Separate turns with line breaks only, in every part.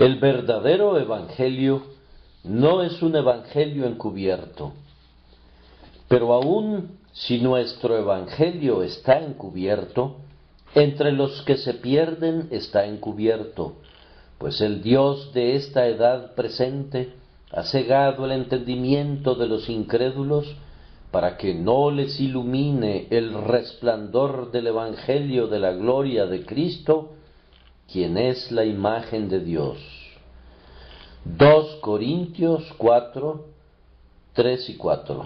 El verdadero evangelio no es un evangelio encubierto, pero aun si nuestro evangelio está encubierto, entre los que se pierden está encubierto, pues el Dios de esta edad presente ha cegado el entendimiento de los incrédulos para que no les ilumine el resplandor del evangelio de la gloria de Cristo, quien es la imagen de Dios. 2 Corintios 4, 3 y 4.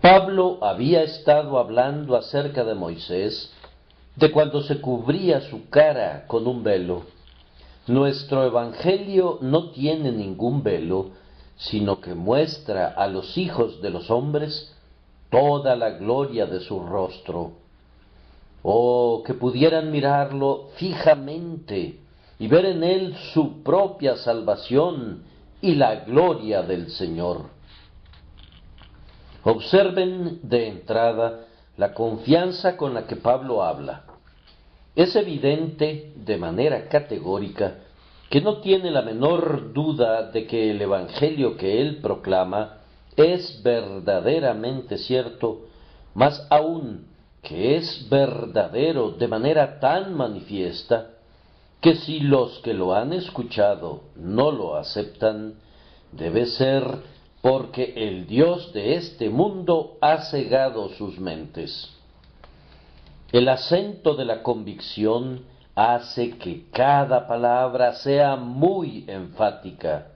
Pablo había estado hablando acerca de Moisés, de cuando se cubría su cara con un velo. Nuestro evangelio no tiene ningún velo, sino que muestra a los hijos de los hombres toda la gloria de su rostro. Oh, que pudieran mirarlo fijamente y ver en él su propia salvación y la gloria del Señor. Observen de entrada la confianza con la que Pablo habla. Es evidente de manera categórica que no tiene la menor duda de que el evangelio que él proclama es verdaderamente cierto, más aún que es verdadero de manera tan manifiesta que si los que lo han escuchado no lo aceptan, debe ser porque el Dios de este mundo ha cegado sus mentes. El acento de la convicción hace que cada palabra sea muy enfática.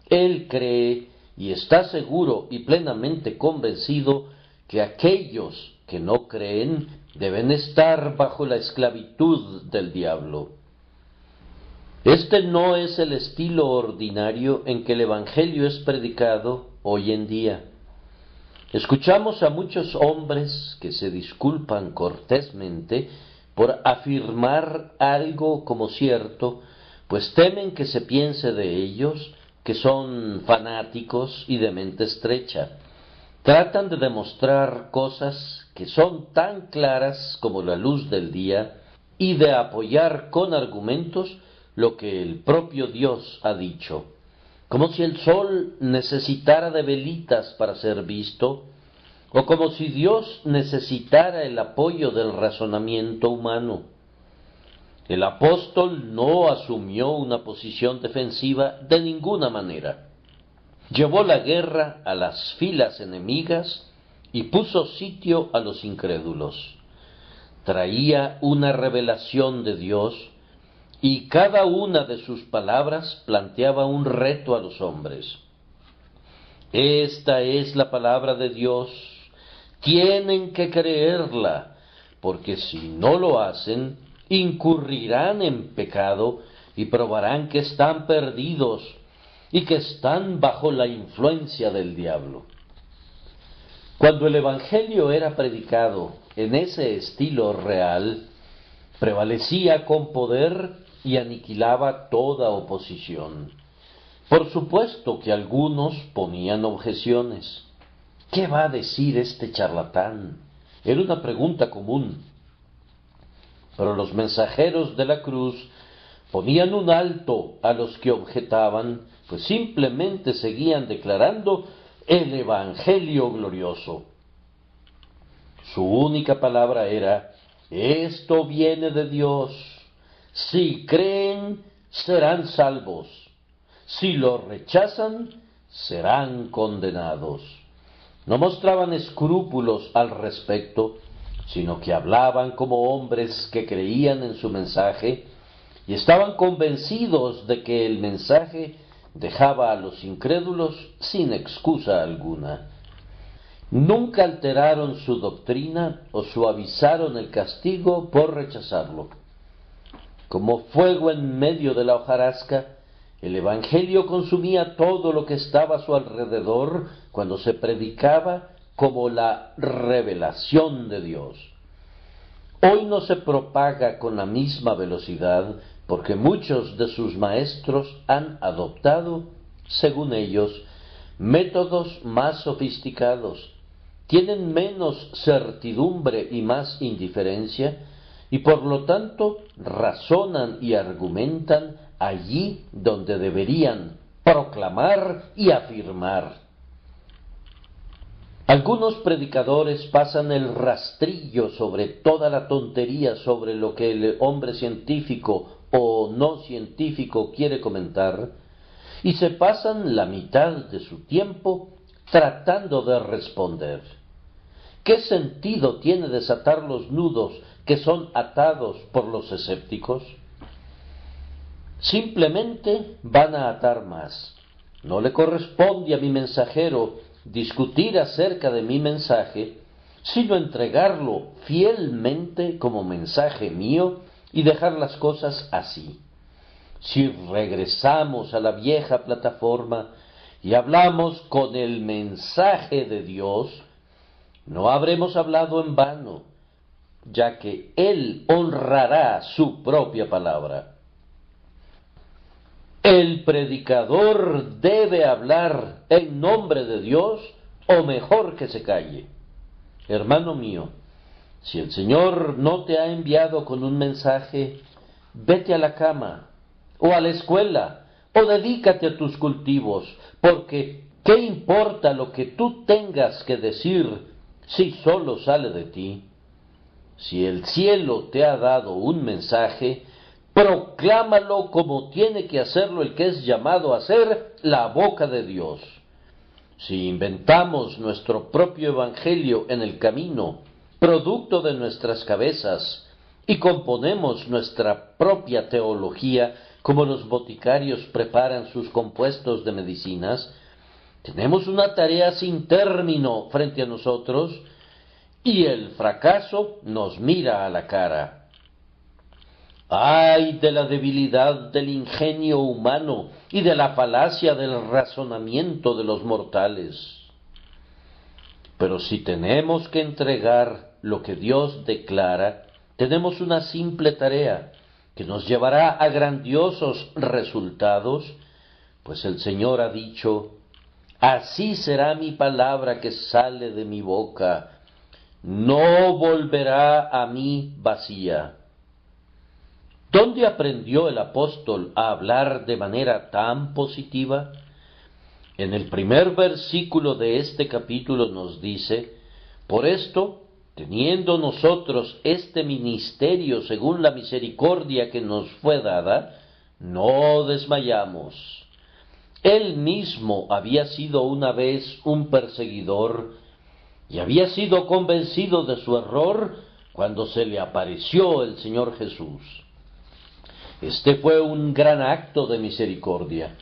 Él cree y está seguro y plenamente convencido que aquellos que no creen deben estar bajo la esclavitud del diablo. Este no es el estilo ordinario en que el Evangelio es predicado hoy en día. Escuchamos a muchos hombres que se disculpan cortésmente por afirmar algo como cierto, pues temen que se piense de ellos que son fanáticos y de mente estrecha. Tratan de demostrar cosas que son tan claras como la luz del día y de apoyar con argumentos lo que el propio Dios ha dicho, como si el sol necesitara de velitas para ser visto, o como si Dios necesitara el apoyo del razonamiento humano. El apóstol no asumió una posición defensiva de ninguna manera. Llevó la guerra a las filas enemigas y puso sitio a los incrédulos. Traía una revelación de Dios, y cada una de sus palabras planteaba un reto a los hombres. Esta es la palabra de Dios, tienen que creerla, porque si no lo hacen, incurrirán en pecado y probarán que están perdidos y que están bajo la influencia del diablo. Cuando el Evangelio era predicado en ese estilo real, prevalecía con poder y aniquilaba toda oposición. Por supuesto que algunos ponían objeciones. ¿Qué va a decir este charlatán? Era una pregunta común. Pero los mensajeros de la cruz ponían un alto a los que objetaban, pues simplemente seguían declarando el Evangelio glorioso. Su única palabra era: esto viene de Dios. Si creen, serán salvos. Si lo rechazan, serán condenados. No mostraban escrúpulos al respecto, sino que hablaban como hombres que creían en su mensaje y estaban convencidos de que el mensaje dejaba a los incrédulos sin excusa alguna. Nunca alteraron su doctrina o suavizaron el castigo por rechazarlo. Como fuego en medio de la hojarasca, el Evangelio consumía todo lo que estaba a su alrededor cuando se predicaba como la revelación de Dios. Hoy no se propaga con la misma velocidad porque muchos de sus maestros han adoptado, según ellos, métodos más sofisticados, tienen menos certidumbre y más indiferencia, y por lo tanto razonan y argumentan allí donde deberían proclamar y afirmar. Algunos predicadores pasan el rastrillo sobre toda la tontería sobre lo que el hombre científico o no científico quiere comentar, y se pasan la mitad de su tiempo tratando de responder. ¿Qué sentido tiene desatar los nudos que son atados por los escépticos? Simplemente van a atar más. No le corresponde a mi mensajero discutir acerca de mi mensaje, sino entregarlo fielmente como mensaje mío y dejar las cosas así. Si regresamos a la vieja plataforma y hablamos con el mensaje de Dios, no habremos hablado en vano, ya que Él honrará su propia palabra. El predicador debe hablar en nombre de Dios, o mejor que se calle. Hermano mío, si el Señor no te ha enviado con un mensaje, vete a la cama, o a la escuela, o dedícate a tus cultivos, porque ¿qué importa lo que tú tengas que decir si solo sale de ti? Si el cielo te ha dado un mensaje, proclámalo como tiene que hacerlo el que es llamado a ser la boca de Dios. Si inventamos nuestro propio evangelio en el camino, producto de nuestras cabezas, y componemos nuestra propia teología, como los boticarios preparan sus compuestos de medicinas, tenemos una tarea sin término frente a nosotros, y el fracaso nos mira a la cara. ¡Ay de la debilidad del ingenio humano y de la falacia del razonamiento de los mortales! Pero si tenemos que entregar lo que Dios declara, tenemos una simple tarea que nos llevará a grandiosos resultados, pues el Señor ha dicho: así será mi palabra que sale de mi boca, no volverá a mí vacía. ¿Dónde aprendió el apóstol a hablar de manera tan positiva? En el primer versículo de este capítulo nos dice: por esto, teniendo nosotros este ministerio según la misericordia que nos fue dada, no desmayamos. Él mismo había sido una vez un perseguidor y había sido convencido de su error cuando se le apareció el Señor Jesús. Este fue un gran acto de misericordia.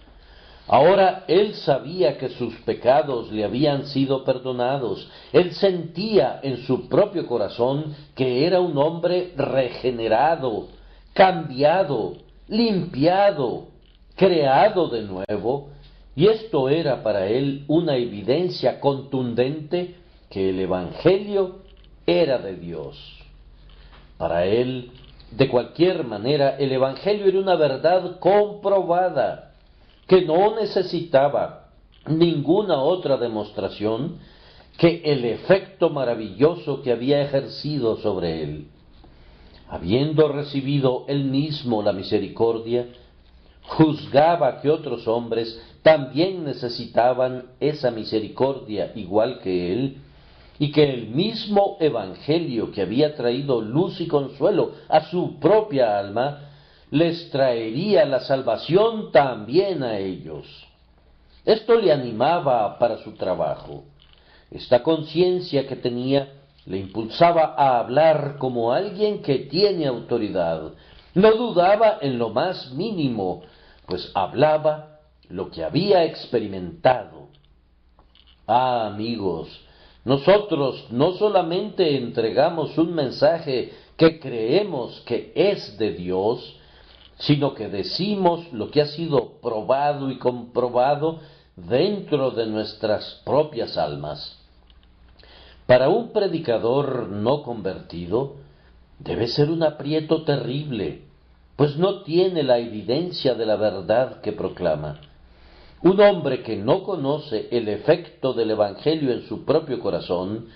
Ahora él sabía que sus pecados le habían sido perdonados. Él sentía en su propio corazón que era un hombre regenerado, cambiado, limpiado, creado de nuevo, y esto era para él una evidencia contundente que el Evangelio era de Dios. Para él, de cualquier manera, el Evangelio era una verdad comprobada, que no necesitaba ninguna otra demostración que el efecto maravilloso que había ejercido sobre él. Habiendo recibido él mismo la misericordia, juzgaba que otros hombres también necesitaban esa misericordia igual que él, y que el mismo Evangelio que había traído luz y consuelo a su propia alma, les traería la salvación también a ellos. Esto le animaba para su trabajo. Esta conciencia que tenía le impulsaba a hablar como alguien que tiene autoridad. No dudaba en lo más mínimo, pues hablaba lo que había experimentado. Ah, amigos, nosotros no solamente entregamos un mensaje que creemos que es de Dios, sino que decimos lo que ha sido probado y comprobado dentro de nuestras propias almas. Para un predicador no convertido, debe ser un aprieto terrible, pues no tiene la evidencia de la verdad que proclama. Un hombre que no conoce el efecto del Evangelio en su propio corazón,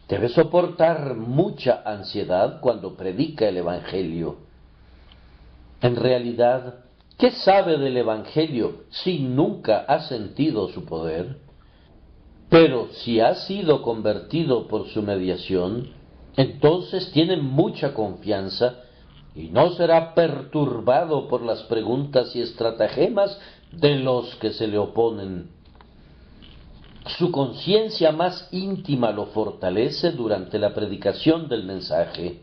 debe soportar mucha ansiedad cuando predica el Evangelio. En realidad, ¿Qué sabe del Evangelio si nunca ha sentido su poder? Pero si ha sido convertido por su mediación, entonces tiene mucha confianza y no será perturbado por las preguntas y estratagemas de los que se le oponen. Su conciencia más íntima lo fortalece durante la predicación del mensaje.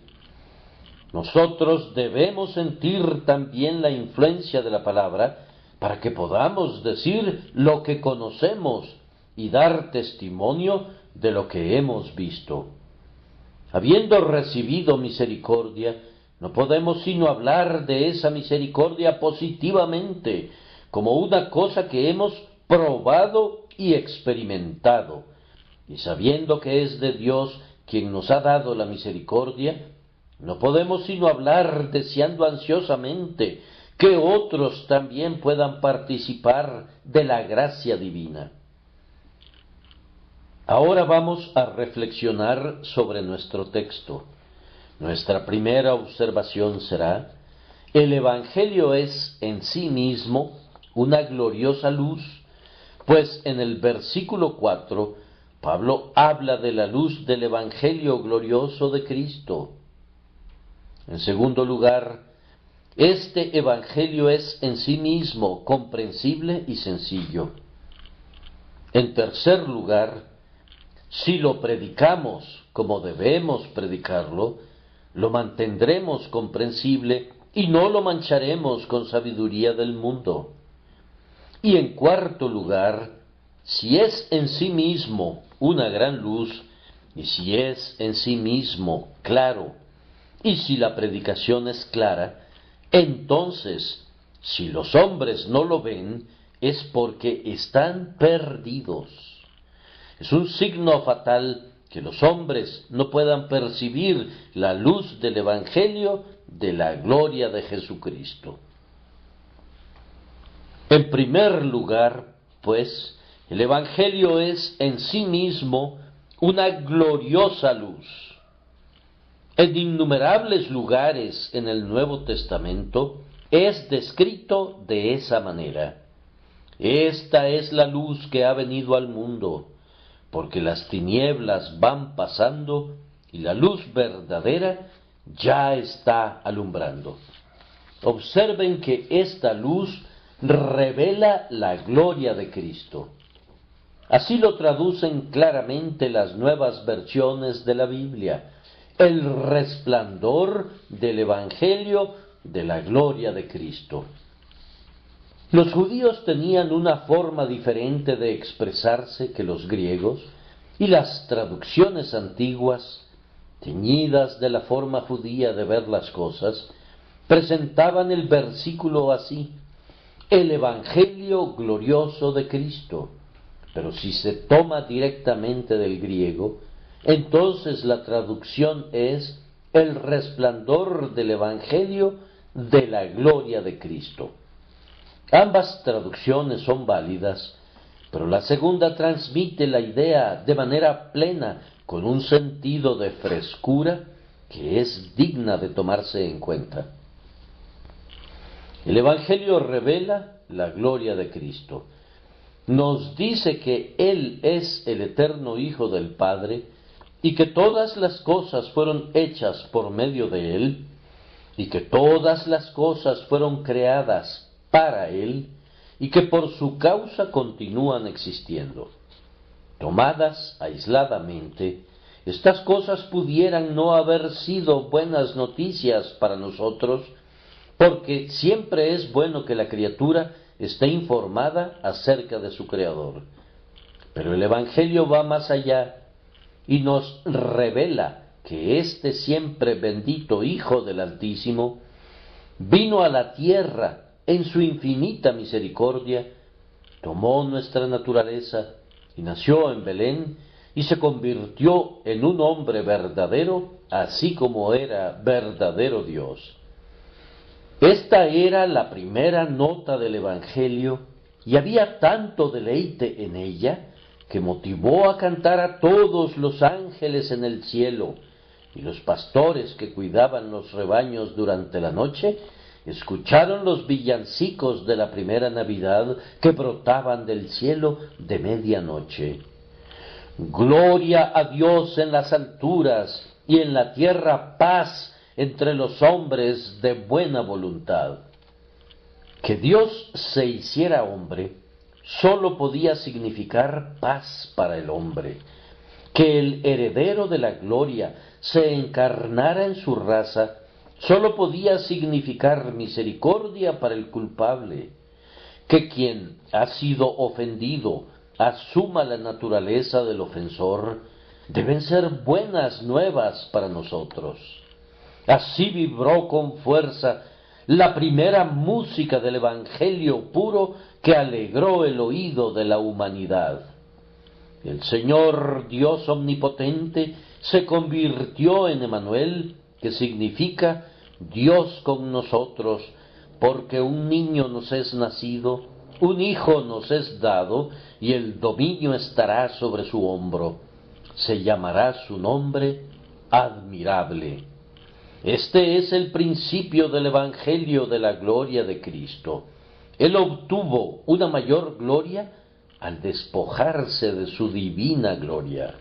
Nosotros debemos sentir también la influencia de la palabra para que podamos decir lo que conocemos y dar testimonio de lo que hemos visto. Habiendo recibido misericordia, no podemos sino hablar de esa misericordia positivamente, como una cosa que hemos probado y experimentado. Y sabiendo que es de Dios quien nos ha dado la misericordia, no podemos sino hablar deseando ansiosamente que otros también puedan participar de la gracia divina. Ahora vamos a reflexionar sobre nuestro texto. Nuestra primera observación será: el Evangelio es en sí mismo una gloriosa luz, pues en el versículo 4 Pablo habla de la luz del Evangelio glorioso de Cristo. En segundo lugar, este Evangelio es en sí mismo comprensible y sencillo. En tercer lugar, si lo predicamos como debemos predicarlo, lo mantendremos comprensible y no lo mancharemos con sabiduría del mundo. Y en cuarto lugar, si es en sí mismo una gran luz, y si es en sí mismo claro, y si la predicación es clara, entonces, si los hombres no lo ven, es porque están perdidos. Es un signo fatal que los hombres no puedan percibir la luz del Evangelio de la gloria de Jesucristo. En primer lugar, pues, el Evangelio es en sí mismo una gloriosa luz. En innumerables lugares en el Nuevo Testamento es descrito de esa manera. Esta es la luz que ha venido al mundo, porque las tinieblas van pasando y la luz verdadera ya está alumbrando. Observen que esta luz revela la gloria de Cristo. Así lo traducen claramente las nuevas versiones de la Biblia: el resplandor del Evangelio de la gloria de Cristo. Los judíos tenían una forma diferente de expresarse que los griegos, y las traducciones antiguas, teñidas de la forma judía de ver las cosas, presentaban el versículo así: el Evangelio glorioso de Cristo. Pero si se toma directamente del griego, entonces la traducción es el resplandor del Evangelio de la gloria de Cristo. Ambas traducciones son válidas, pero la segunda transmite la idea de manera plena, con un sentido de frescura que es digna de tomarse en cuenta. El Evangelio revela la gloria de Cristo. Nos dice que Él es el eterno Hijo del Padre y que todas las cosas fueron hechas por medio de Él y que todas las cosas fueron creadas para Él y que por su causa continúan existiendo. Tomadas aisladamente, estas cosas pudieran no haber sido buenas noticias para nosotros, porque siempre es bueno que la criatura esté informada acerca de su Creador. Pero el Evangelio va más allá y nos revela que este siempre bendito Hijo del Altísimo vino a la tierra en su infinita misericordia, tomó nuestra naturaleza y nació en Belén y se convirtió en un hombre verdadero, así como era verdadero Dios. Esta era la primera nota del Evangelio y había tanto deleite en ella que motivó a cantar a todos los ángeles en el cielo, y los pastores que cuidaban los rebaños durante la noche escucharon los villancicos de la primera Navidad que brotaban del cielo de medianoche. Gloria a Dios en las alturas y en la tierra paz entre los hombres de buena voluntad. Que Dios se hiciera hombre sólo podía significar paz para el hombre. Que el heredero de la gloria se encarnara en su raza sólo podía significar misericordia para el culpable. Que quien ha sido ofendido asuma la naturaleza del ofensor, deben ser buenas nuevas para nosotros. Así vibró con fuerza la primera música del Evangelio puro que alegró el oído de la humanidad. El Señor Dios omnipotente se convirtió en Emmanuel, que significa Dios con nosotros, porque un niño nos es nacido, un hijo nos es dado, y el dominio estará sobre su hombro. Se llamará su nombre Admirable. Este es el principio del Evangelio de la gloria de Cristo. Él obtuvo una mayor gloria al despojarse de su divina gloria.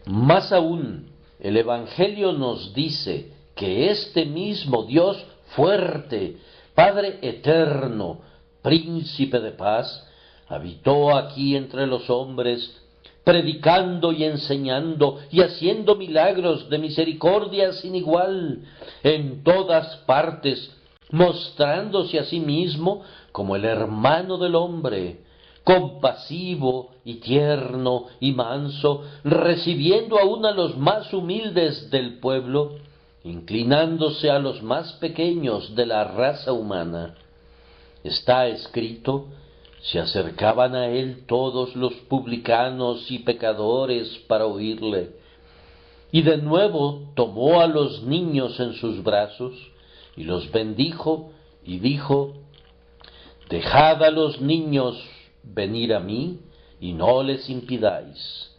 Más aún, el Evangelio nos dice que este mismo Dios fuerte, Padre eterno, Príncipe de paz, habitó aquí entre los hombres, predicando y enseñando y haciendo milagros de misericordia sin igual en todas partes, mostrándose a sí mismo como el hermano del hombre, compasivo y tierno y manso, recibiendo aún a los más humildes del pueblo, inclinándose a los más pequeños de la raza humana. Está escrito: se acercaban a él todos los publicanos y pecadores para oírle. Y de nuevo tomó a los niños en sus brazos y los bendijo y dijo: dejad a los niños venir a mí y no les impidáis.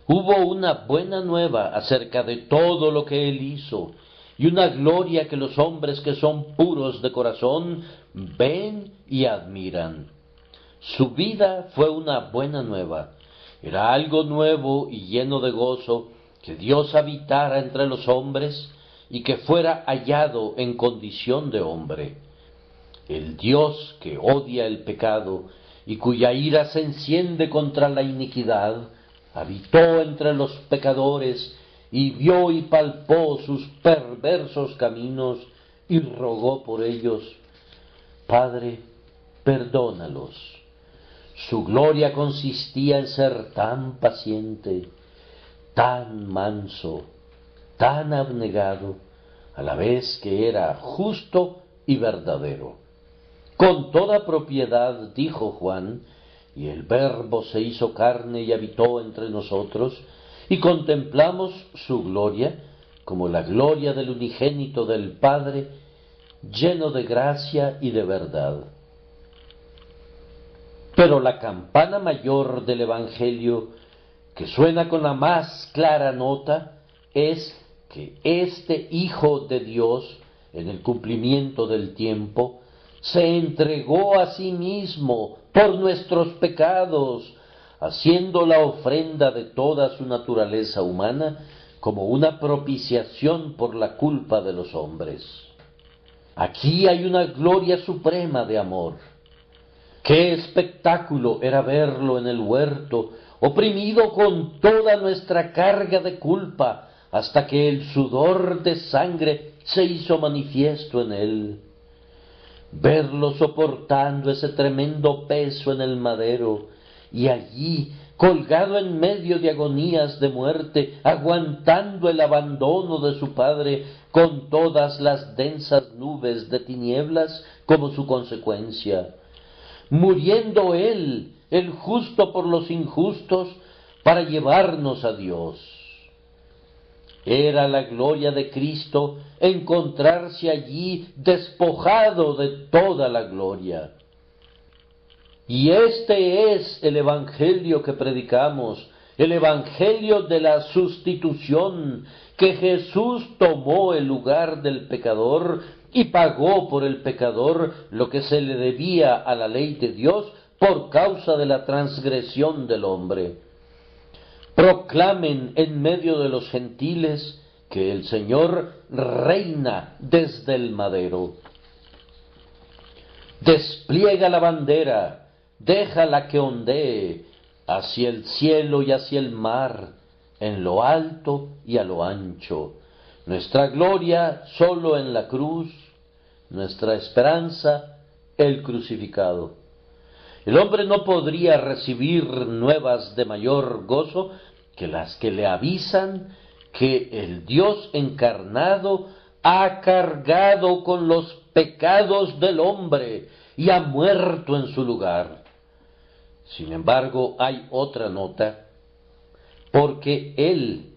Hubo una buena nueva acerca de todo lo que él hizo, y una gloria que los hombres que son puros de corazón ven y admiran. Su vida fue una buena nueva. Era algo nuevo y lleno de gozo que Dios habitara entre los hombres y que fuera hallado en condición de hombre. El Dios que odia el pecado y cuya ira se enciende contra la iniquidad, habitó entre los pecadores y vio y palpó sus perversos caminos y rogó por ellos: Padre, perdónalos. Su gloria consistía en ser tan paciente, tan manso, tan abnegado, a la vez que era justo y verdadero. Con toda propiedad, dijo Juan, y el Verbo se hizo carne y habitó entre nosotros, y contemplamos su gloria, como la gloria del unigénito del Padre, lleno de gracia y de verdad. Pero la campana mayor del Evangelio, que suena con la más clara nota, es que este Hijo de Dios, en el cumplimiento del tiempo, se entregó a sí mismo por nuestros pecados, haciendo la ofrenda de toda su naturaleza humana como una propiciación por la culpa de los hombres. Aquí hay una gloria suprema de amor. ¡Qué espectáculo era verlo en el huerto, oprimido con toda nuestra carga de culpa, hasta que el sudor de sangre se hizo manifiesto en él! Verlo soportando ese tremendo peso en el madero, y allí, colgado en medio de agonías de muerte, aguantando el abandono de su padre, con todas las densas nubes de tinieblas como su consecuencia, muriendo él, el justo por los injustos, para llevarnos a Dios. Era la gloria de Cristo encontrarse allí despojado de toda la gloria. Y este es el Evangelio que predicamos, el Evangelio de la sustitución, que Jesús tomó el lugar del pecador y pagó por el pecador lo que se le debía a la ley de Dios por causa de la transgresión del hombre. Proclamen en medio de los gentiles que el Señor reina desde el madero. Despliega la bandera, déjala que ondee hacia el cielo y hacia el mar, en lo alto y a lo ancho. Nuestra gloria solo en la cruz, nuestra esperanza el crucificado. El hombre no podría recibir nuevas de mayor gozo que las que le avisan que el Dios encarnado ha cargado con los pecados del hombre y ha muerto en su lugar. Sin embargo, hay otra nota, porque Él,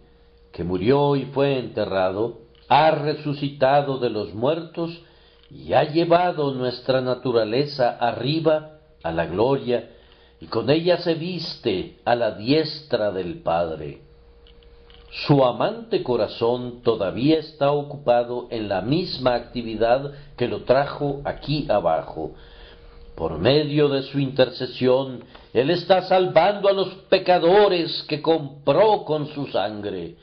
que murió y fue enterrado, ha resucitado de los muertos y ha llevado nuestra naturaleza arriba a la gloria, y con ella se viste a la diestra del Padre. Su amante corazón todavía está ocupado en la misma actividad que lo trajo aquí abajo. Por medio de su intercesión, Él está salvando a los pecadores que compró con su sangre.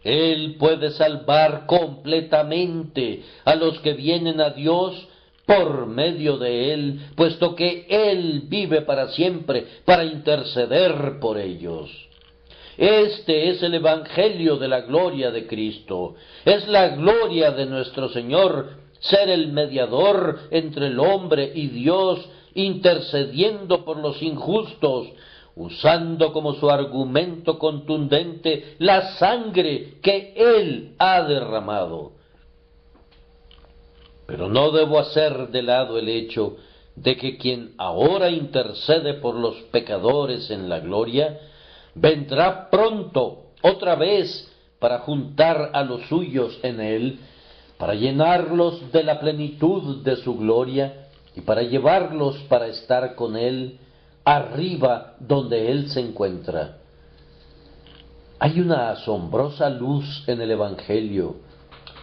Él puede salvar completamente a los que vienen a Dios por medio de Él, puesto que Él vive para siempre para interceder por ellos. Este es el Evangelio de la gloria de Cristo. Es la gloria de nuestro Señor ser el mediador entre el hombre y Dios, intercediendo por los injustos, usando como su argumento contundente la sangre que Él ha derramado. Pero no debo hacer de lado el hecho de que quien ahora intercede por los pecadores en la gloria, vendrá pronto otra vez para juntar a los suyos en Él, para llenarlos de la plenitud de su gloria y para llevarlos para estar con Él arriba donde Él se encuentra. Hay una asombrosa luz en el Evangelio,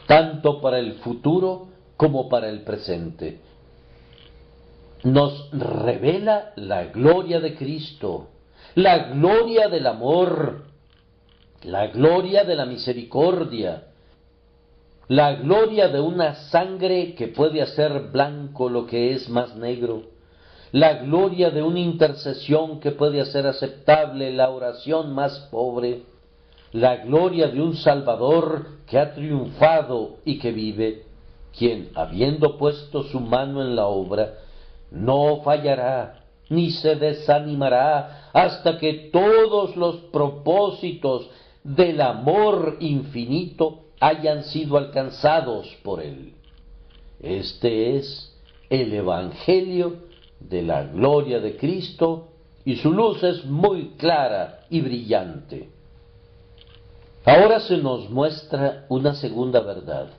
tanto para el futuro como para el presente. Nos revela la gloria de Cristo, la gloria del amor, la gloria de la misericordia, la gloria de una sangre que puede hacer blanco lo que es más negro, la gloria de una intercesión que puede hacer aceptable la oración más pobre, la gloria de un Salvador que ha triunfado y que vive, quien, habiendo puesto su mano en la obra, no fallará ni se desanimará hasta que todos los propósitos del amor infinito hayan sido alcanzados por Él. Este es el Evangelio de la gloria de Cristo, y su luz es muy clara y brillante. Ahora se nos muestra una segunda verdad.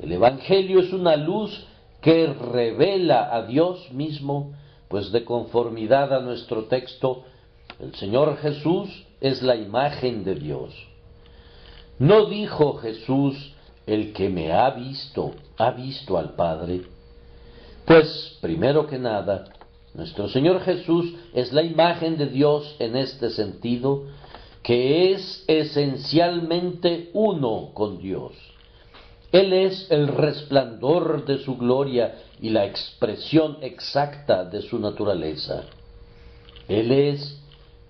El Evangelio es una luz que revela a Dios mismo, pues de conformidad a nuestro texto, el Señor Jesús es la imagen de Dios. No dijo Jesús: el que me ha visto al Padre. Pues, primero que nada, nuestro Señor Jesús es la imagen de Dios en este sentido, que es esencialmente uno con Dios. Él es el resplandor de su gloria y la expresión exacta de su naturaleza. Él es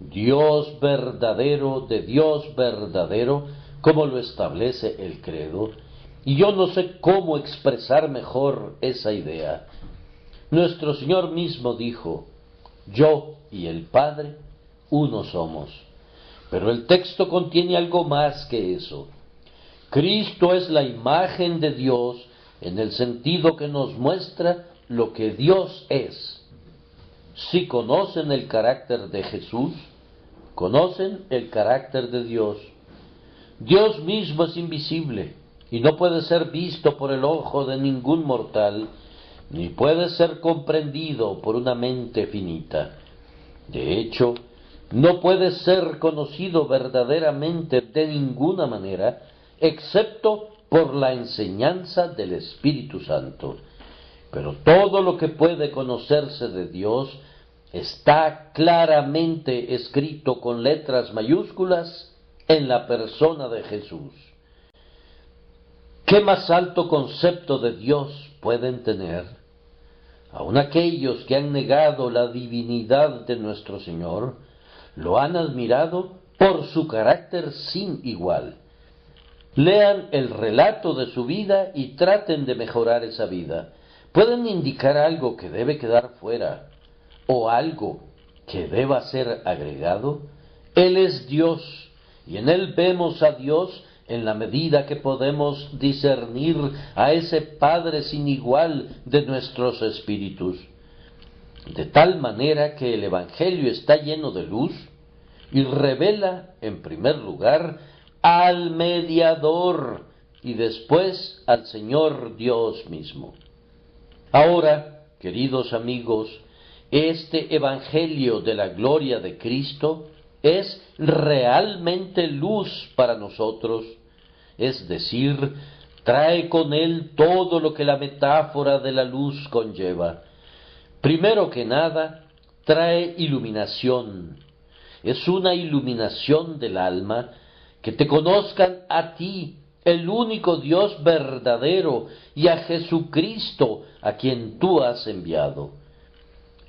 Dios verdadero de Dios verdadero, como lo establece el credo, y yo no sé cómo expresar mejor esa idea. Nuestro Señor mismo dijo: yo y el Padre uno somos. Pero el texto contiene algo más que eso. Cristo es la imagen de Dios en el sentido que nos muestra lo que Dios es. Si conocen el carácter de Jesús, conocen el carácter de Dios. Dios mismo es invisible y no puede ser visto por el ojo de ningún mortal, ni puede ser comprendido por una mente finita. De hecho, no puede ser conocido verdaderamente de ninguna manera, excepto por la enseñanza del Espíritu Santo. Pero todo lo que puede conocerse de Dios está claramente escrito con letras mayúsculas en la persona de Jesús. ¿Qué más alto concepto de Dios pueden tener? Aun aquellos que han negado la divinidad de nuestro Señor, lo han admirado por su carácter sin igual. Lean el relato de su vida y traten de mejorar esa vida. Pueden indicar algo que debe quedar fuera o algo que deba ser agregado. Él es Dios y en Él vemos a Dios en la medida que podemos discernir a ese Padre sin igual de nuestros espíritus. De tal manera que el Evangelio está lleno de luz y revela, en primer lugar, al mediador y después al Señor Dios mismo. Ahora, queridos amigos, este Evangelio de la gloria de Cristo es realmente luz para nosotros, es decir, trae con él todo lo que la metáfora de la luz conlleva. Primero que nada, trae iluminación. Es una iluminación del alma, que te conozcan a ti, el único Dios verdadero, y a Jesucristo, a quien tú has enviado.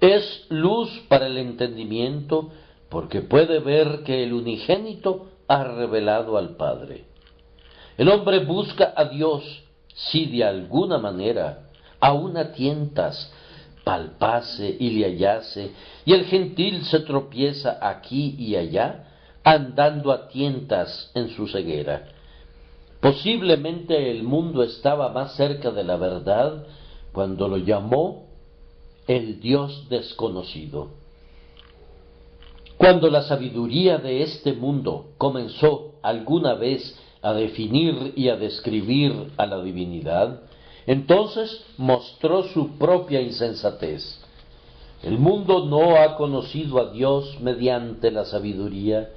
Es luz para el entendimiento, porque puede ver que el unigénito ha revelado al Padre. El hombre busca a Dios si de alguna manera, aun a tientas, palpase y le hallase, y el gentil se tropieza aquí y allá, andando a tientas en su ceguera. Posiblemente el mundo estaba más cerca de la verdad cuando lo llamó el Dios desconocido. Cuando la sabiduría de este mundo comenzó alguna vez a definir y a describir a la divinidad, entonces mostró su propia insensatez. El mundo no ha conocido a Dios mediante la sabiduría,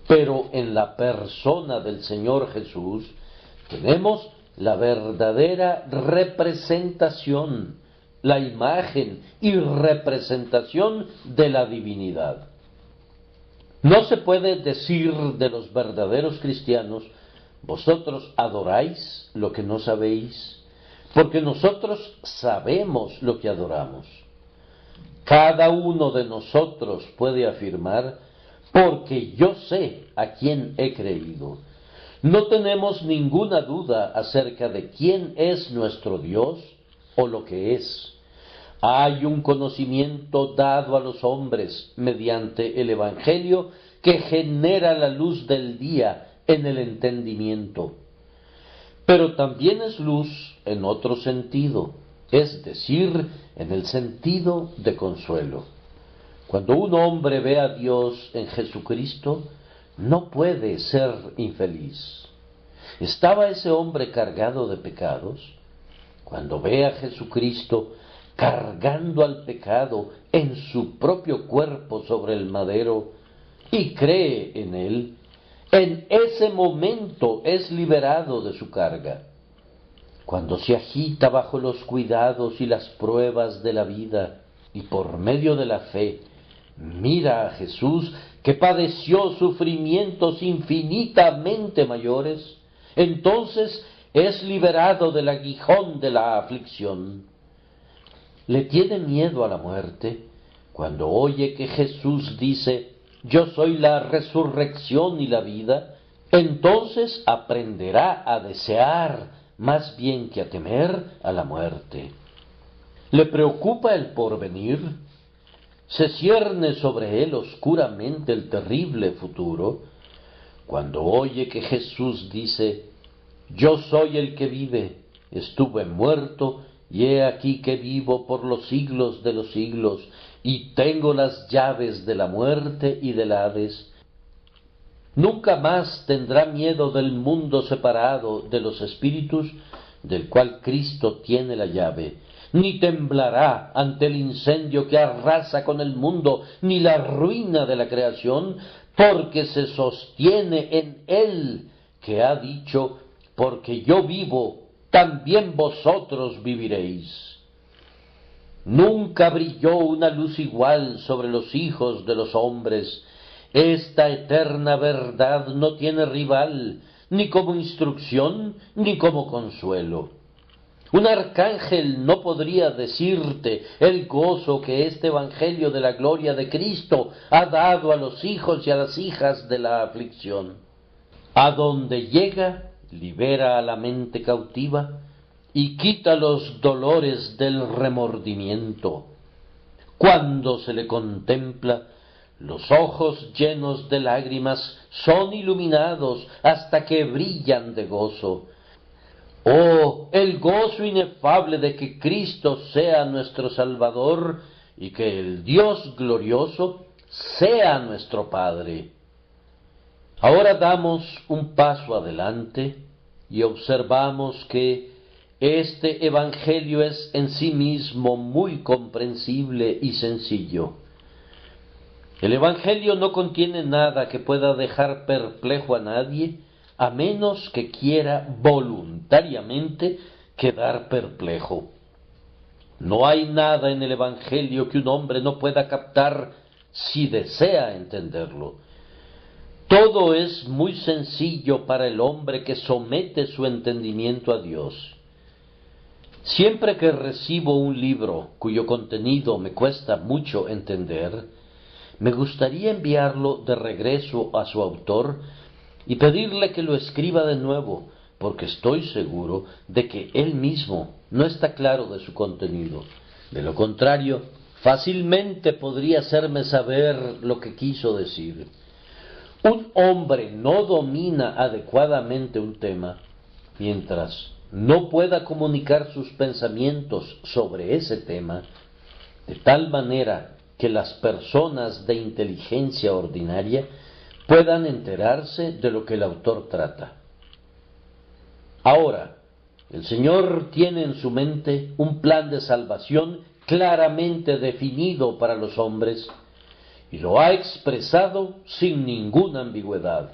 pero en la persona del Señor Jesús tenemos la verdadera representación, la imagen y representación de la divinidad. No se puede decir de los verdaderos cristianos: vosotros adoráis lo que no sabéis, porque nosotros sabemos lo que adoramos. Cada uno de nosotros puede afirmar: porque yo sé a quién he creído. No tenemos ninguna duda acerca de quién es nuestro Dios o lo que es. Hay un conocimiento dado a los hombres mediante el Evangelio que genera la luz del día en el entendimiento. Pero también es luz en otro sentido, es decir, en el sentido de consuelo. Cuando un hombre ve a Dios en Jesucristo, no puede ser infeliz. ¿Estaba ese hombre cargado de pecados? Cuando ve a Jesucristo cargando al pecado en su propio cuerpo sobre el madero y cree en él, en ese momento es liberado de su carga. Cuando se agita bajo los cuidados y las pruebas de la vida y por medio de la fe mira a Jesús que padeció sufrimientos infinitamente mayores, entonces es liberado del aguijón de la aflicción. Le tiene miedo a la muerte cuando oye que Jesús dice: yo soy la resurrección y la vida, entonces aprenderá a desear más bien que a temer a la muerte. ¿Le preocupa el porvenir? ¿Se cierne sobre él oscuramente el terrible futuro? Cuando oye que Jesús dice: yo soy el que vive, estuve muerto, y he aquí que vivo por los siglos de los siglos, y tengo las llaves de la muerte y del Hades. Nunca más tendrá miedo del mundo separado de los espíritus, del cual Cristo tiene la llave, ni temblará ante el incendio que arrasa con el mundo, ni la ruina de la creación, porque se sostiene en Él, que ha dicho: porque yo vivo, también vosotros viviréis. Nunca brilló una luz igual sobre los hijos de los hombres. Esta eterna verdad no tiene rival, ni como instrucción, ni como consuelo. Un arcángel no podría decirte el gozo que este Evangelio de la gloria de Cristo ha dado a los hijos y a las hijas de la aflicción. A donde llega, libera a la mente cautiva y quita los dolores del remordimiento. Cuando se le contempla, los ojos llenos de lágrimas son iluminados hasta que brillan de gozo. Oh, el gozo inefable de que Cristo sea nuestro Salvador y que el Dios glorioso sea nuestro Padre. Ahora damos un paso adelante y observamos que este Evangelio es en sí mismo muy comprensible y sencillo. El Evangelio no contiene nada que pueda dejar perplejo a nadie, a menos que quiera voluntariamente quedar perplejo. No hay nada en el Evangelio que un hombre no pueda captar si desea entenderlo. Todo es muy sencillo para el hombre que somete su entendimiento a Dios. Siempre que recibo un libro cuyo contenido me cuesta mucho entender, me gustaría enviarlo de regreso a su autor y pedirle que lo escriba de nuevo, porque estoy seguro de que él mismo no está claro de su contenido. De lo contrario, fácilmente podría hacerme saber lo que quiso decir. Un hombre no domina adecuadamente un tema mientras no pueda comunicar sus pensamientos sobre ese tema, de tal manera que las personas de inteligencia ordinaria puedan enterarse de lo que el autor trata. Ahora, el Señor tiene en su mente un plan de salvación claramente definido para los hombres y lo ha expresado sin ninguna ambigüedad.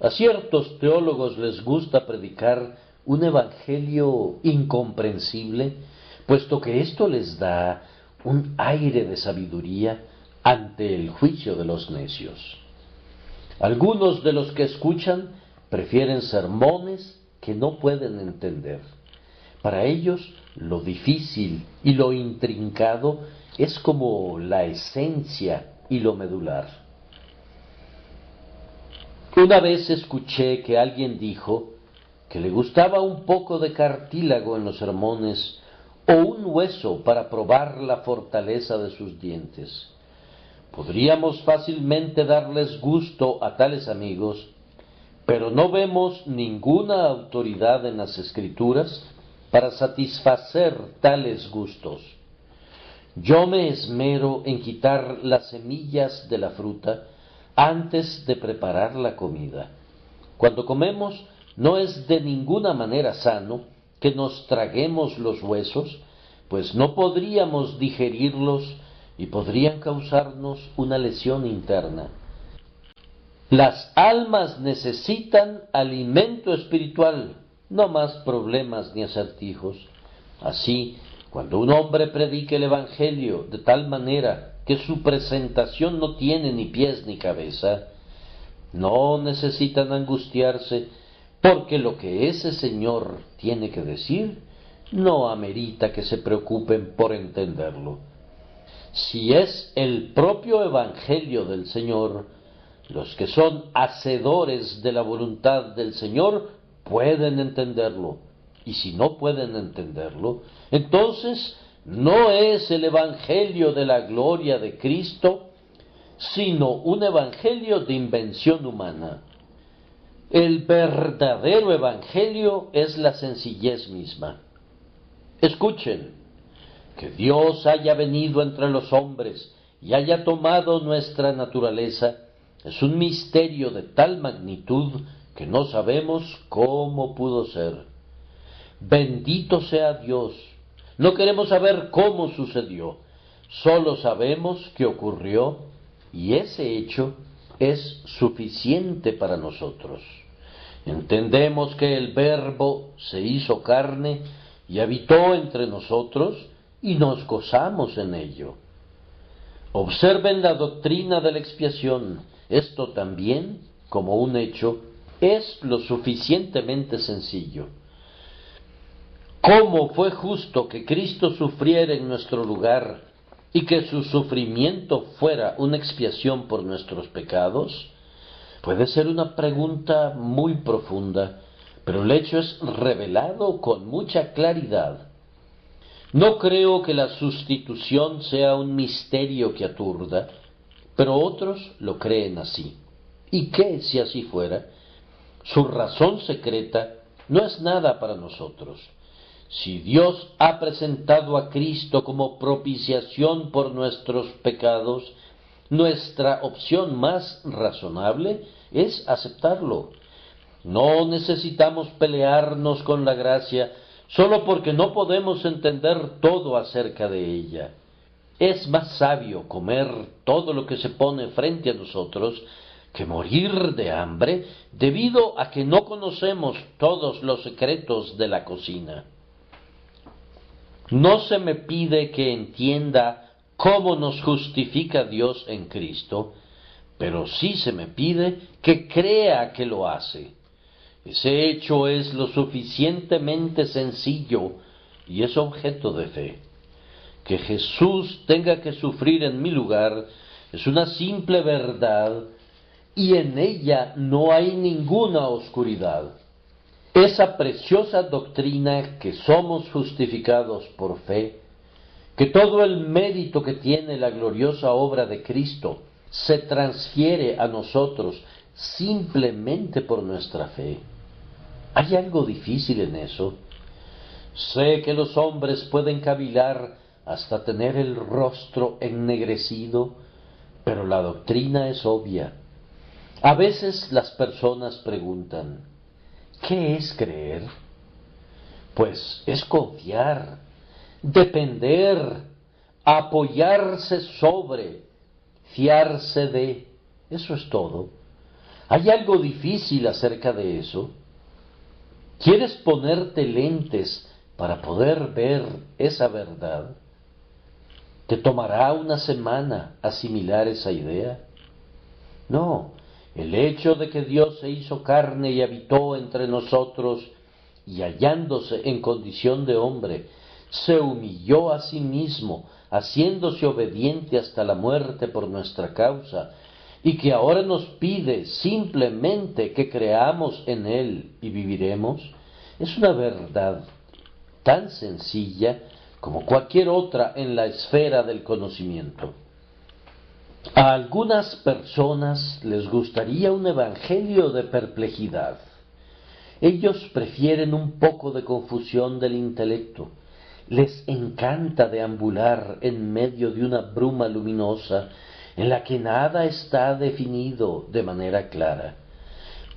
A ciertos teólogos les gusta predicar un evangelio incomprensible, puesto que esto les da un aire de sabiduría ante el juicio de los necios. Algunos de los que escuchan prefieren sermones que no pueden entender. Para ellos, lo difícil y lo intrincado es como la esencia y lo medular. Una vez escuché que alguien dijo que le gustaba un poco de cartílago en los sermones o un hueso para probar la fortaleza de sus dientes. Podríamos fácilmente darles gusto a tales amigos, pero no vemos ninguna autoridad en las Escrituras para satisfacer tales gustos. Yo me esmero en quitar las semillas de la fruta antes de preparar la comida. Cuando comemos, no es de ninguna manera sano que nos traguemos los huesos, pues no podríamos digerirlos y podrían causarnos una lesión interna. Las almas necesitan alimento espiritual, no más problemas ni acertijos. Así, cuando un hombre predique el Evangelio de tal manera que su presentación no tiene ni pies ni cabeza, no necesitan angustiarse, porque lo que ese Señor tiene que decir no amerita que se preocupen por entenderlo. Si es el propio Evangelio del Señor, los que son hacedores de la voluntad del Señor pueden entenderlo, y si no pueden entenderlo, entonces no es el Evangelio de la gloria de Cristo, sino un evangelio de invención humana. El verdadero evangelio es la sencillez misma. Escuchen, que Dios haya venido entre los hombres y haya tomado nuestra naturaleza, es un misterio de tal magnitud que no sabemos cómo pudo ser. Bendito sea Dios. No queremos saber cómo sucedió, solo sabemos que ocurrió y ese hecho es suficiente para nosotros. Entendemos que el Verbo se hizo carne y habitó entre nosotros y nos gozamos en ello. Observen la doctrina de la expiación. Esto también, como un hecho, es lo suficientemente sencillo. ¿Cómo fue justo que Cristo sufriera en nuestro lugar y que su sufrimiento fuera una expiación por nuestros pecados? Puede ser una pregunta muy profunda, pero el hecho es revelado con mucha claridad. No creo que la sustitución sea un misterio que aturda, pero otros lo creen así. ¿Y qué si así fuera? Su razón secreta no es nada para nosotros. Si Dios ha presentado a Cristo como propiciación por nuestros pecados, nuestra opción más razonable es aceptarlo. No necesitamos pelearnos con la gracia solo porque no podemos entender todo acerca de ella. Es más sabio comer todo lo que se pone frente a nosotros que morir de hambre debido a que no conocemos todos los secretos de la cocina. No se me pide que entienda cómo nos justifica Dios en Cristo, pero sí se me pide que crea que lo hace. Ese hecho es lo suficientemente sencillo y es objeto de fe. Que Jesús tenga que sufrir en mi lugar es una simple verdad y en ella no hay ninguna oscuridad. Esa preciosa doctrina que somos justificados por fe, que todo el mérito que tiene la gloriosa obra de Cristo se transfiere a nosotros simplemente por nuestra fe. ¿Hay algo difícil en eso? Sé que los hombres pueden cavilar hasta tener el rostro ennegrecido, pero la doctrina es obvia. A veces las personas preguntan, ¿qué es creer? Pues es confiar, depender, apoyarse sobre, fiarse de. Eso es todo. ¿Hay algo difícil acerca de eso? ¿Quieres ponerte lentes para poder ver esa verdad? ¿Te tomará una semana asimilar esa idea? No, el hecho de que Dios se hizo carne y habitó entre nosotros y hallándose en condición de hombre, se humilló a sí mismo, haciéndose obediente hasta la muerte por nuestra causa, y que ahora nos pide simplemente que creamos en Él y viviremos, es una verdad tan sencilla como cualquier otra en la esfera del conocimiento. A algunas personas les gustaría un evangelio de perplejidad. Ellos prefieren un poco de confusión del intelecto. Les encanta deambular en medio de una bruma luminosa en la que nada está definido de manera clara.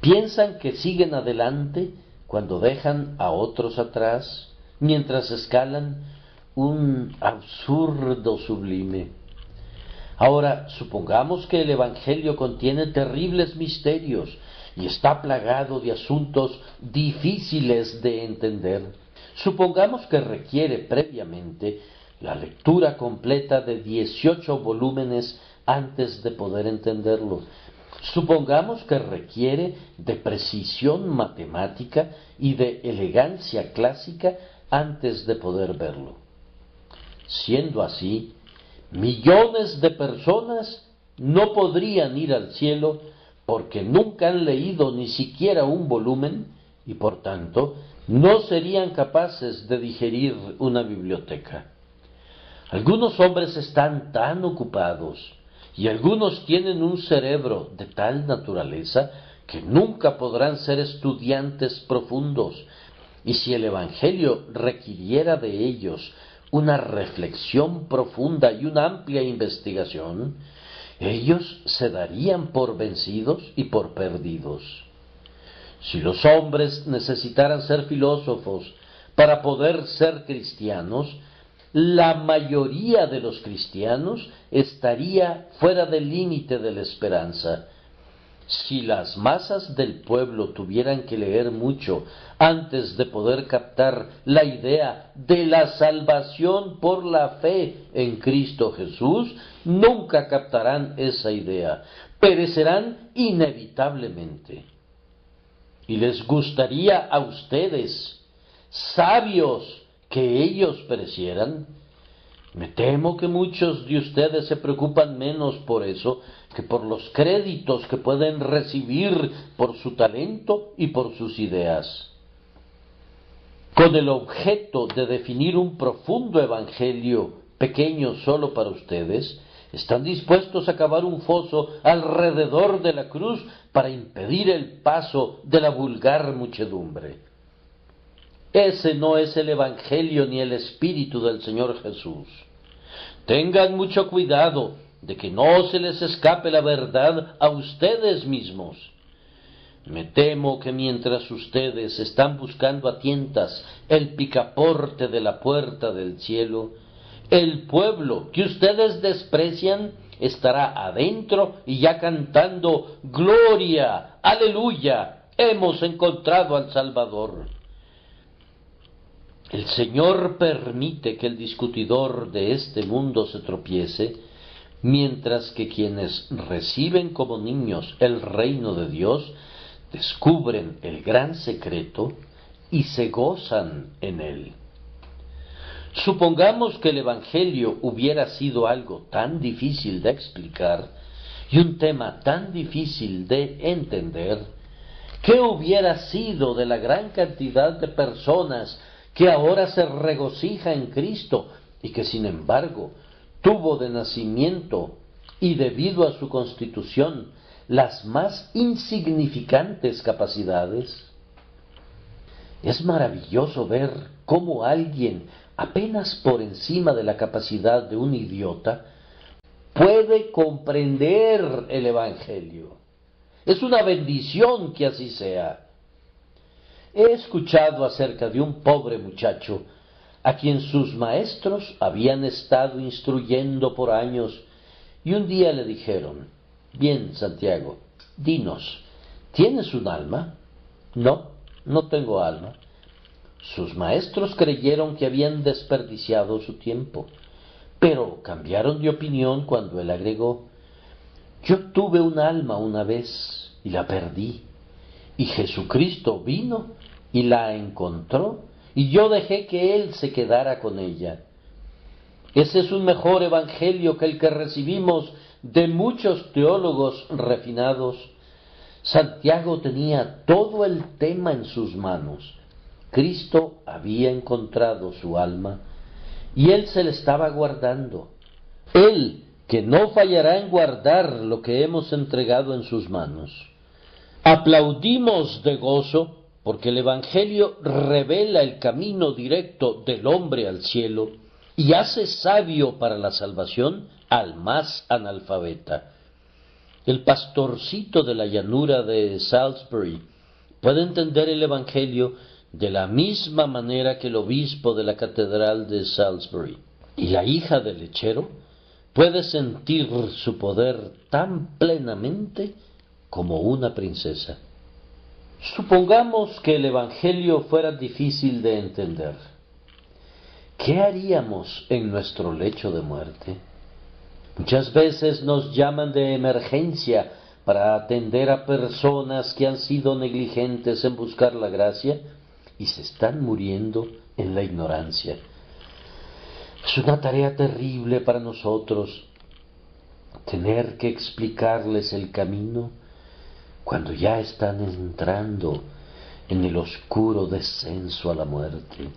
Piensan que siguen adelante cuando dejan a otros atrás, mientras escalan un absurdo sublime. Ahora, supongamos que el Evangelio contiene terribles misterios y está plagado de asuntos difíciles de entender. Supongamos que requiere previamente la lectura completa de 18 volúmenes antes de poder entenderlo. Supongamos que requiere de precisión matemática y de elegancia clásica antes de poder verlo. Siendo así, millones de personas no podrían ir al cielo porque nunca han leído ni siquiera un volumen y por tanto no serían capaces de digerir una biblioteca. Algunos hombres están tan ocupados y algunos tienen un cerebro de tal naturaleza que nunca podrán ser estudiantes profundos, y si el Evangelio requiriera de ellos una reflexión profunda y una amplia investigación, ellos se darían por vencidos y por perdidos. Si los hombres necesitaran ser filósofos para poder ser cristianos, la mayoría de los cristianos estaría fuera del límite de la esperanza. Si las masas del pueblo tuvieran que leer mucho antes de poder captar la idea de la salvación por la fe en Cristo Jesús, nunca captarán esa idea, perecerán inevitablemente. ¿Y les gustaría a ustedes, sabios, que ellos perecieran? Me temo que muchos de ustedes se preocupan menos por eso que por los créditos que pueden recibir por su talento y por sus ideas. Con el objeto de definir un profundo evangelio pequeño solo para ustedes, están dispuestos a cavar un foso alrededor de la cruz para impedir el paso de la vulgar muchedumbre. Ese no es el evangelio ni el espíritu del Señor Jesús. Tengan mucho cuidado de que no se les escape la verdad a ustedes mismos. Me temo que mientras ustedes están buscando a tientas el picaporte de la puerta del cielo, el pueblo que ustedes desprecian estará adentro y ya cantando ¡Gloria! ¡Aleluya! Hemos encontrado al Salvador. El Señor permite que el discutidor de este mundo se tropiece, mientras que quienes reciben como niños el reino de Dios descubren el gran secreto y se gozan en él. Supongamos que el Evangelio hubiera sido algo tan difícil de explicar y un tema tan difícil de entender. ¿Qué hubiera sido de la gran cantidad de personas que ahora se regocija en Cristo y que sin embargo tuvo de nacimiento y debido a su constitución las más insignificantes capacidades? Es maravilloso ver cómo alguien apenas por encima de la capacidad de un idiota puede comprender el Evangelio. Es una bendición que así sea. He escuchado acerca de un pobre muchacho a quien sus maestros habían estado instruyendo por años, y un día le dijeron: «Bien, Santiago, dinos, ¿tienes un alma?». «No, no tengo alma». Sus maestros creyeron que habían desperdiciado su tiempo, pero cambiaron de opinión cuando él agregó: «Yo tuve un alma una vez y la perdí, y Jesucristo vino y la encontró, y yo dejé que Él se quedara con ella». Ese es un mejor evangelio que el que recibimos de muchos teólogos refinados. Santiago tenía todo el tema en sus manos. Cristo había encontrado su alma y Él se la estaba guardando. Él, que no fallará en guardar lo que hemos entregado en sus manos. Aplaudimos de gozo porque el Evangelio revela el camino directo del hombre al cielo y hace sabio para la salvación al más analfabeta. El pastorcito de la llanura de Salisbury puede entender el Evangelio de la misma manera que el obispo de la catedral de Salisbury. Y la hija del lechero puede sentir su poder tan plenamente como una princesa. Supongamos que el Evangelio fuera difícil de entender. ¿Qué haríamos en nuestro lecho de muerte? Muchas veces nos llaman de emergencia para atender a personas que han sido negligentes en buscar la gracia y se están muriendo en la ignorancia. Es una tarea terrible para nosotros tener que explicarles el camino cuando ya están entrando en el oscuro descenso a la muerte.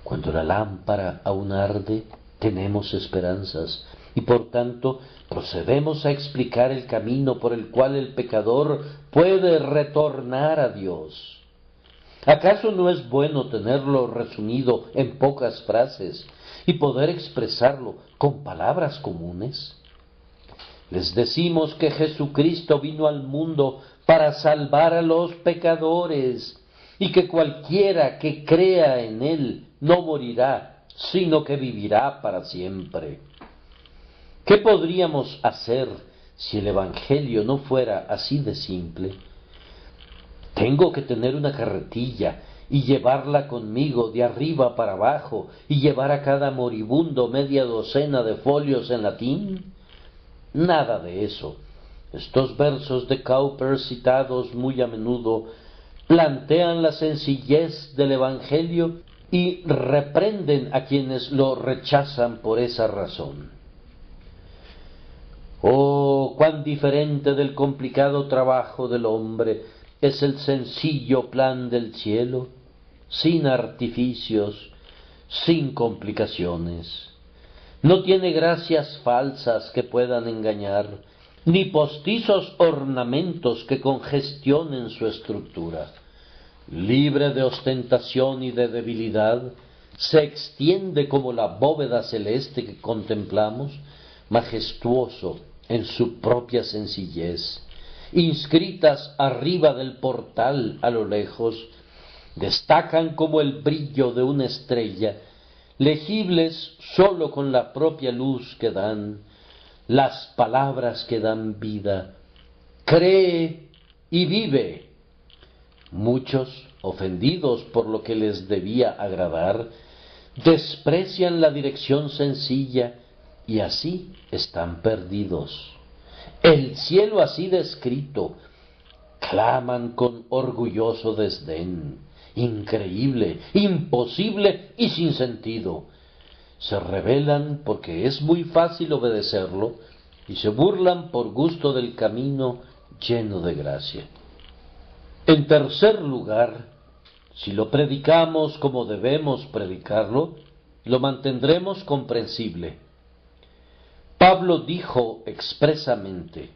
Cuando la lámpara aún arde, tenemos esperanzas y por tanto procedemos a explicar el camino por el cual el pecador puede retornar a Dios. ¿Acaso no es bueno tenerlo resumido en pocas frases y poder expresarlo con palabras comunes? Les decimos que Jesucristo vino al mundo para salvar a los pecadores y que cualquiera que crea en Él no morirá, sino que vivirá para siempre. ¿Qué podríamos hacer si el Evangelio no fuera así de simple. Tengo que tener una carretilla y llevarla conmigo de arriba para abajo y llevar a cada moribundo media docena de folios en latín. Nada de eso. Estos versos de Cowper, citados muy a menudo, plantean la sencillez del Evangelio y reprenden a quienes lo rechazan por esa razón. Oh, cuán diferente del complicado trabajo del hombre es el sencillo plan del cielo, sin artificios, sin complicaciones. No tiene gracias falsas que puedan engañar, ni postizos ornamentos que congestionen su estructura. Libre de ostentación y de debilidad, se extiende como la bóveda celeste que contemplamos, majestuoso en su propia sencillez. Inscritas arriba del portal a lo lejos, destacan como el brillo de una estrella, legibles sólo con la propia luz que dan, las palabras que dan vida. Cree y vive. Muchos, ofendidos por lo que les debía agradar, desprecian la dirección sencilla y así están perdidos. El cielo así descrito, claman con orgulloso desdén, increíble, imposible y sin sentido. Se rebelan porque es muy fácil obedecerlo y se burlan por gusto del camino lleno de gracia. En tercer lugar, si lo predicamos como debemos predicarlo, lo mantendremos comprensible. Pablo dijo expresamente: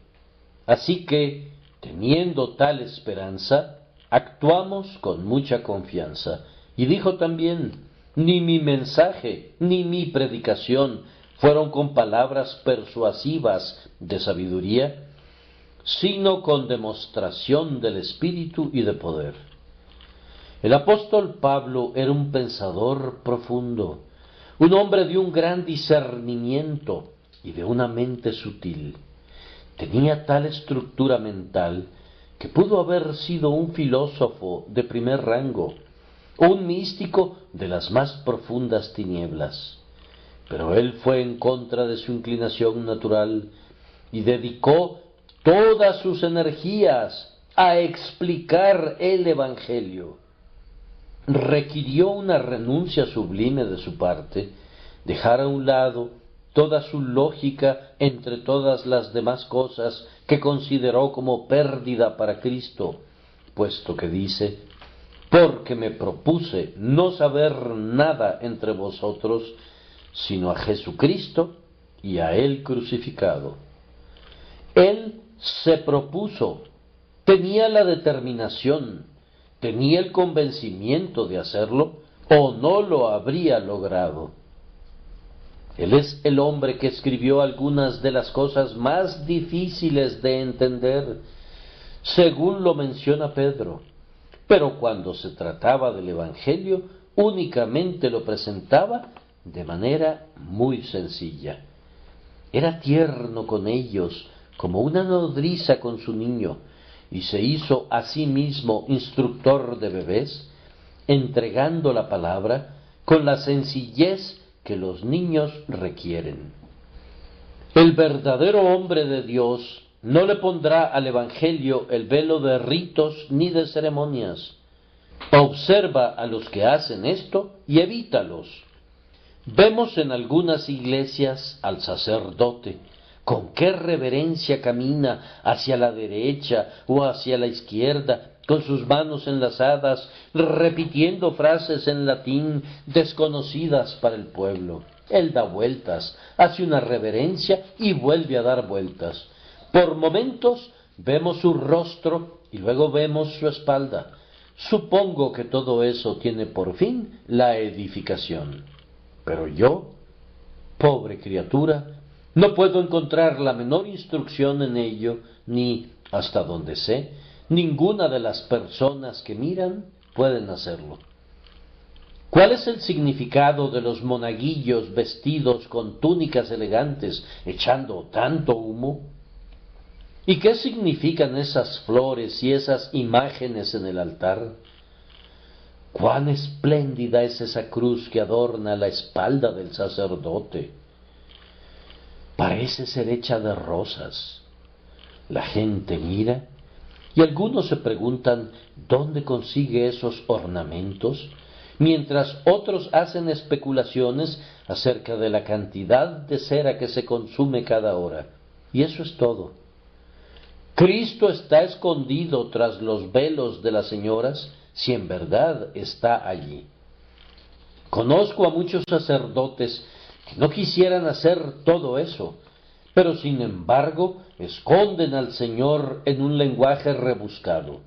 así que, teniendo tal esperanza, actuamos con mucha confianza. Y dijo también: ni mi mensaje ni mi predicación fueron con palabras persuasivas de sabiduría, sino con demostración del Espíritu y de poder. El apóstol Pablo era un pensador profundo, un hombre de un gran discernimiento y de una mente sutil. Tenía tal estructura mental que pudo haber sido un filósofo de primer rango, o un místico de las más profundas tinieblas. Pero él fue en contra de su inclinación natural y dedicó todas sus energías a explicar el Evangelio. Requirió una renuncia sublime de su parte, dejar a un lado toda su lógica entre todas las demás cosas que consideró como pérdida para Cristo, puesto que dice: porque me propuse no saber nada entre vosotros, sino a Jesucristo y a Él crucificado. Él se propuso, tenía la determinación, tenía el convencimiento de hacerlo, o no lo habría logrado. Él es el hombre que escribió algunas de las cosas más difíciles de entender, según lo menciona Pedro, pero cuando se trataba del Evangelio, únicamente lo presentaba de manera muy sencilla. Era tierno con ellos, como una nodriza con su niño, y se hizo a sí mismo instructor de bebés, entregando la palabra con la sencillez que los niños requieren. El verdadero hombre de Dios no le pondrá al Evangelio el velo de ritos ni de ceremonias. Observa a los que hacen esto y evítalos. Vemos en algunas iglesias al sacerdote con qué reverencia camina hacia la derecha o hacia la izquierda, con sus manos enlazadas, repitiendo frases en latín desconocidas para el pueblo. Él da vueltas, hace una reverencia y vuelve a dar vueltas. Por momentos vemos su rostro y luego vemos su espalda. Supongo que todo eso tiene por fin la edificación. Pero yo, pobre criatura, no puedo encontrar la menor instrucción en ello, ni, hasta donde sé, ninguna de las personas que miran pueden hacerlo. ¿Cuál es el significado de los monaguillos vestidos con túnicas elegantes, echando tanto humo? ¿Y qué significan esas flores y esas imágenes en el altar? ¡Cuán espléndida es esa cruz que adorna la espalda del sacerdote! Parece ser hecha de rosas. La gente mira y algunos se preguntan dónde consigue esos ornamentos, mientras otros hacen especulaciones acerca de la cantidad de cera que se consume cada hora. Y eso es todo. Cristo está escondido tras los velos de las señoras, si en verdad está allí. Conozco a muchos sacerdotes que no quisieran hacer todo eso, pero sin embargo esconden al Señor en un lenguaje rebuscado.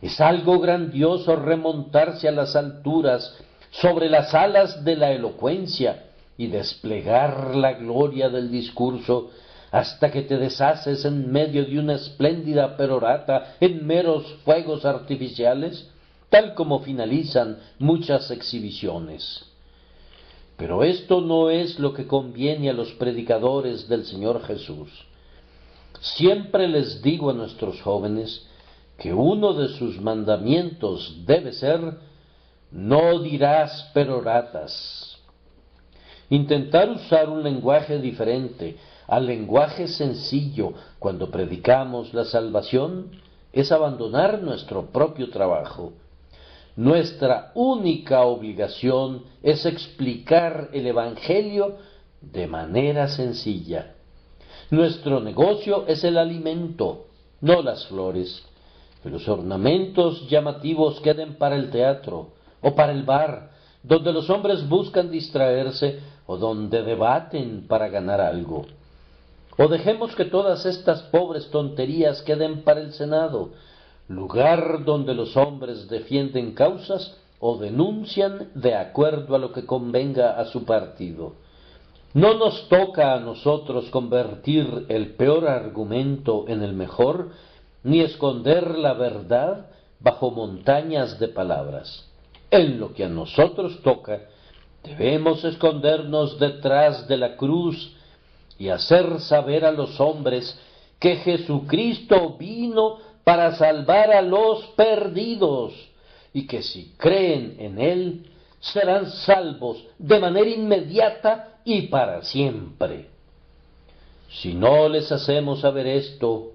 Es algo grandioso remontarse a las alturas sobre las alas de la elocuencia y desplegar la gloria del discurso hasta que te deshaces en medio de una espléndida perorata en meros fuegos artificiales, tal como finalizan muchas exhibiciones. Pero esto no es lo que conviene a los predicadores del Señor Jesús. Siempre les digo a nuestros jóvenes que uno de sus mandamientos debe ser: no dirás peroratas. Intentar usar un lenguaje diferente al lenguaje sencillo cuando predicamos la salvación es abandonar nuestro propio trabajo. Nuestra única obligación es explicar el Evangelio de manera sencilla. Nuestro negocio es el alimento, no las flores. Que los ornamentos llamativos queden para el teatro o para el bar, donde los hombres buscan distraerse o donde debaten para ganar algo. O dejemos que todas estas pobres tonterías queden para el Senado, lugar donde los hombres defienden causas o denuncian de acuerdo a lo que convenga a su partido. No nos toca a nosotros convertir el peor argumento en el mejor, ni esconder la verdad bajo montañas de palabras. En lo que a nosotros toca, debemos escondernos detrás de la cruz y hacer saber a los hombres que Jesucristo vino para salvar a los perdidos, y que si creen en Él, serán salvos de manera inmediata y para siempre. Si no les hacemos saber esto,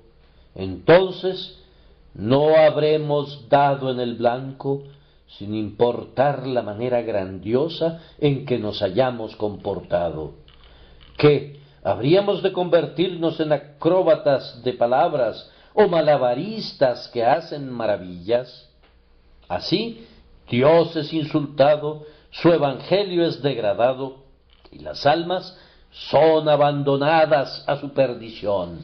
entonces no habremos dado en el blanco, sin importar la manera grandiosa en que nos hayamos comportado. ¿Qué? ¿Habríamos de convertirnos en acróbatas de palabras o malabaristas que hacen maravillas? Así, Dios es insultado, su evangelio es degradado y las almas son abandonadas a su perdición.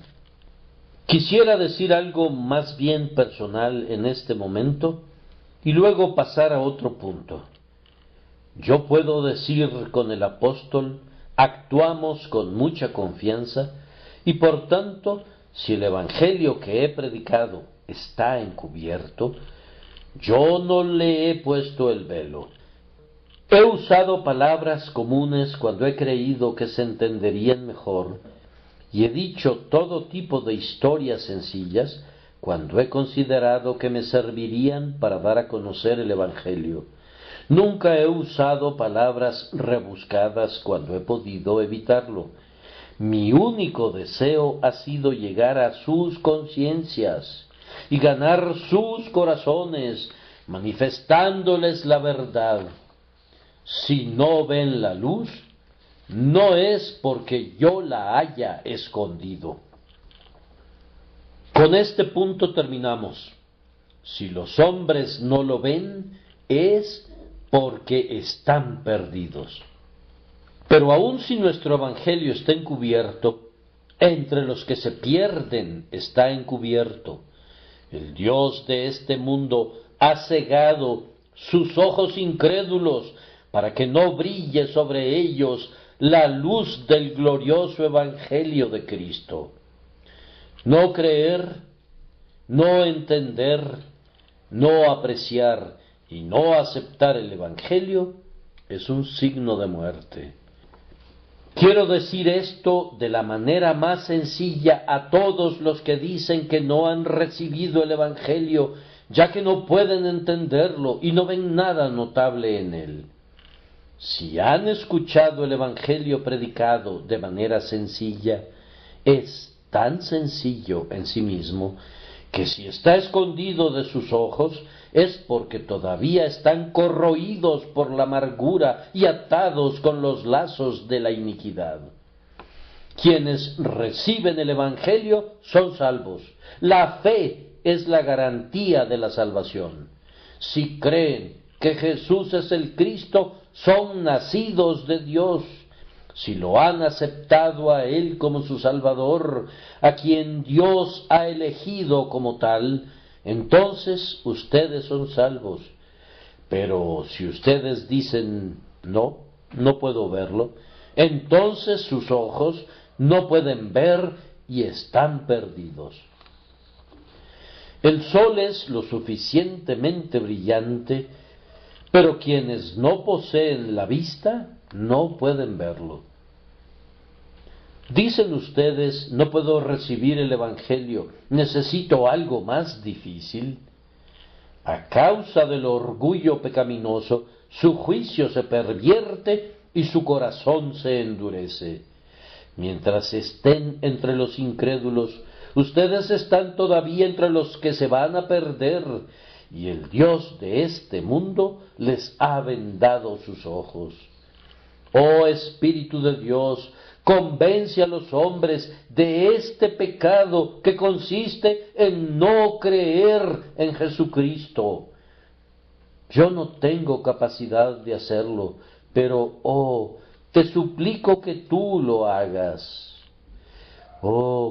Quisiera decir algo más bien personal en este momento y luego pasar a otro punto. Yo puedo decir con el apóstol: actuamos con mucha confianza y por tanto, si el evangelio que he predicado está encubierto, yo no le he puesto el velo. He usado palabras comunes cuando he creído que se entenderían mejor, y he dicho todo tipo de historias sencillas cuando he considerado que me servirían para dar a conocer el evangelio. Nunca he usado palabras rebuscadas cuando he podido evitarlo. Mi único deseo ha sido llegar a sus conciencias y ganar sus corazones, manifestándoles la verdad. Si no ven la luz, no es porque yo la haya escondido. Con este punto terminamos. Si los hombres no lo ven, es porque están perdidos. Pero aun si nuestro evangelio está encubierto, entre los que se pierden está encubierto. El Dios de este mundo ha cegado sus ojos incrédulos para que no brille sobre ellos la luz del glorioso evangelio de Cristo. No creer, no entender, no apreciar y no aceptar el evangelio es un signo de muerte. Quiero decir esto de la manera más sencilla a todos los que dicen que no han recibido el Evangelio, ya que no pueden entenderlo y no ven nada notable en él. Si han escuchado el Evangelio predicado de manera sencilla, es tan sencillo en sí mismo que si está escondido de sus ojos es porque todavía están corroídos por la amargura y atados con los lazos de la iniquidad. Quienes reciben el Evangelio son salvos. La fe es la garantía de la salvación. Si creen que Jesús es el Cristo, son nacidos de Dios. Si lo han aceptado a Él como su Salvador, a quien Dios ha elegido como tal, entonces ustedes son salvos. Pero si ustedes dicen, no, no puedo verlo, entonces sus ojos no pueden ver y están perdidos. El sol es lo suficientemente brillante, pero quienes no poseen la vista no pueden verlo. Dicen ustedes, no puedo recibir el Evangelio, necesito algo más difícil. A causa del orgullo pecaminoso, su juicio se pervierte y su corazón se endurece. Mientras estén entre los incrédulos, ustedes están todavía entre los que se van a perder, y el Dios de este mundo les ha vendado sus ojos. Oh Espíritu de Dios, convence a los hombres de este pecado que consiste en no creer en Jesucristo. Yo no tengo capacidad de hacerlo, pero, te suplico que tú lo hagas.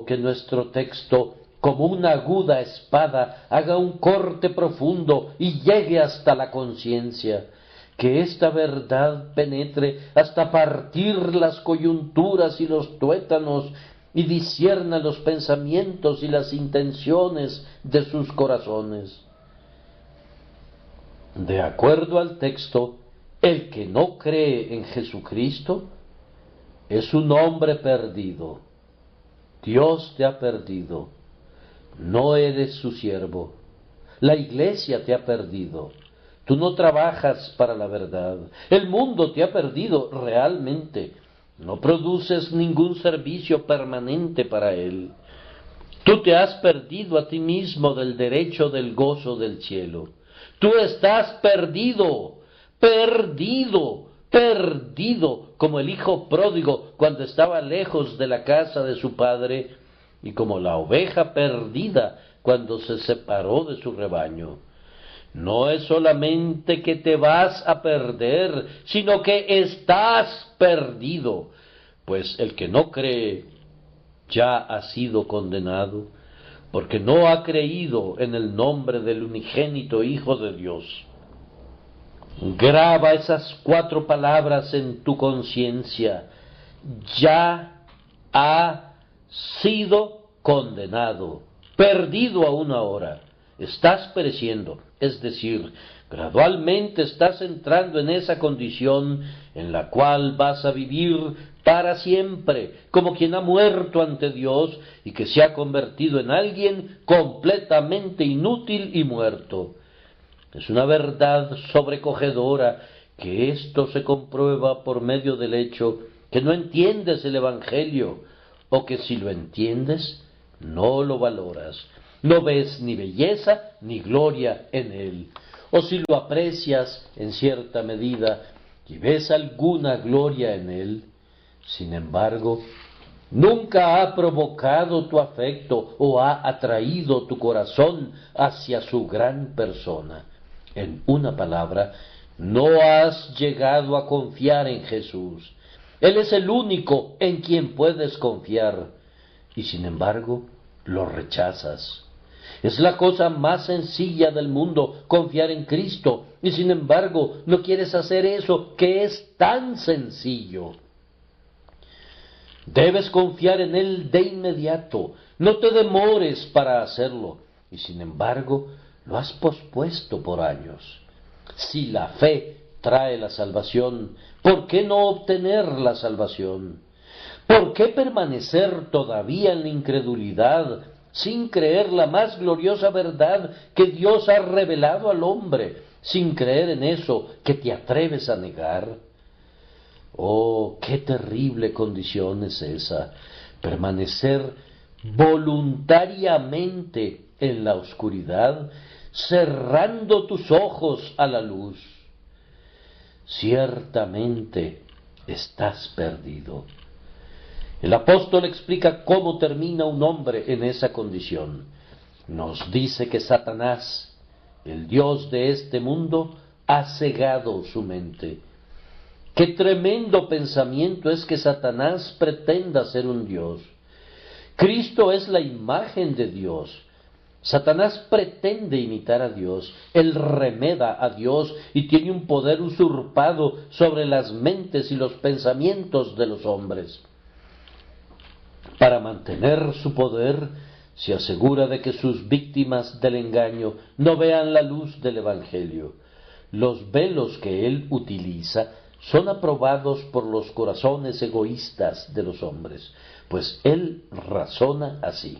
Que nuestro texto, como una aguda espada, haga un corte profundo y llegue hasta la conciencia. Que esta verdad penetre hasta partir las coyunturas y los tuétanos y discierna los pensamientos y las intenciones de sus corazones. De acuerdo al texto, el que no cree en Jesucristo es un hombre perdido. Dios te ha perdido. No eres su siervo. La iglesia te ha perdido. Tú no trabajas para la verdad. El mundo te ha perdido realmente. No produces ningún servicio permanente para él. Tú te has perdido a ti mismo del derecho del gozo del cielo. Tú estás perdido, perdido, perdido, como el hijo pródigo cuando estaba lejos de la casa de su padre, y como la oveja perdida cuando se separó de su rebaño. No es solamente que te vas a perder, sino que estás perdido, pues el que no cree ya ha sido condenado, porque no ha creído en el nombre del unigénito Hijo de Dios. Graba esas 4 palabras en tu conciencia: ya ha sido condenado, perdido aún ahora. Estás pereciendo, es decir, gradualmente estás entrando en esa condición en la cual vas a vivir para siempre, como quien ha muerto ante Dios y que se ha convertido en alguien completamente inútil y muerto. Es una verdad sobrecogedora que esto se comprueba por medio del hecho que no entiendes el Evangelio, o que si lo entiendes, no lo valoras. No ves ni belleza ni gloria en él. O si lo aprecias en cierta medida y ves alguna gloria en él, sin embargo, nunca ha provocado tu afecto o ha atraído tu corazón hacia su gran persona. En una palabra, no has llegado a confiar en Jesús. Él es el único en quien puedes confiar, y sin embargo, lo rechazas. Es la cosa más sencilla del mundo, confiar en Cristo, y sin embargo no quieres hacer eso que es tan sencillo. Debes confiar en Él de inmediato, no te demores para hacerlo, y sin embargo lo has pospuesto por años. Si la fe trae la salvación, ¿por qué no obtener la salvación? ¿Por qué permanecer todavía en la incredulidad, sin creer la más gloriosa verdad que Dios ha revelado al hombre, sin creer en eso que te atreves a negar? Oh, qué terrible condición es esa, permanecer voluntariamente en la oscuridad, cerrando tus ojos a la luz. Ciertamente estás perdido. El apóstol explica cómo termina un hombre en esa condición. Nos dice que Satanás, el Dios de este mundo, ha cegado su mente. Qué tremendo pensamiento es que Satanás pretenda ser un Dios. Cristo es la imagen de Dios. Satanás pretende imitar a Dios, él remeda a Dios y tiene un poder usurpado sobre las mentes y los pensamientos de los hombres. Para mantener su poder, se asegura de que sus víctimas del engaño no vean la luz del Evangelio. Los velos que él utiliza son aprobados por los corazones egoístas de los hombres, pues él razona así.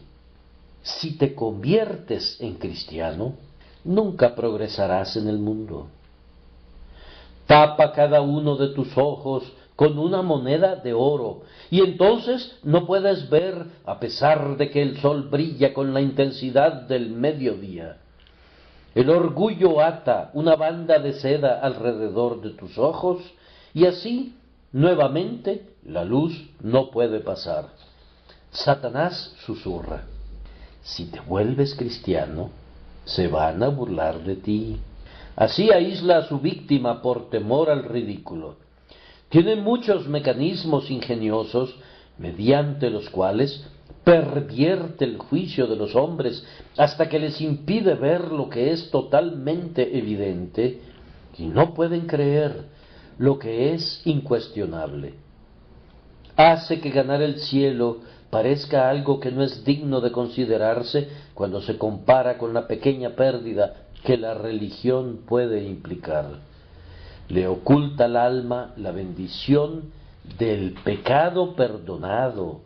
Si te conviertes en cristiano, nunca progresarás en el mundo. Tapa cada uno de tus ojos con una moneda de oro, y entonces no puedes ver a pesar de que el sol brilla con la intensidad del mediodía. El orgullo ata una banda de seda alrededor de tus ojos, y así, nuevamente, la luz no puede pasar. Satanás susurra: si te vuelves cristiano, se van a burlar de ti. Así aísla a su víctima por temor al ridículo. Tiene muchos mecanismos ingeniosos mediante los cuales pervierte el juicio de los hombres hasta que les impide ver lo que es totalmente evidente y no pueden creer lo que es incuestionable. Hace que ganar el cielo parezca algo que no es digno de considerarse cuando se compara con la pequeña pérdida que la religión puede implicar. Le oculta al alma la bendición del pecado perdonado,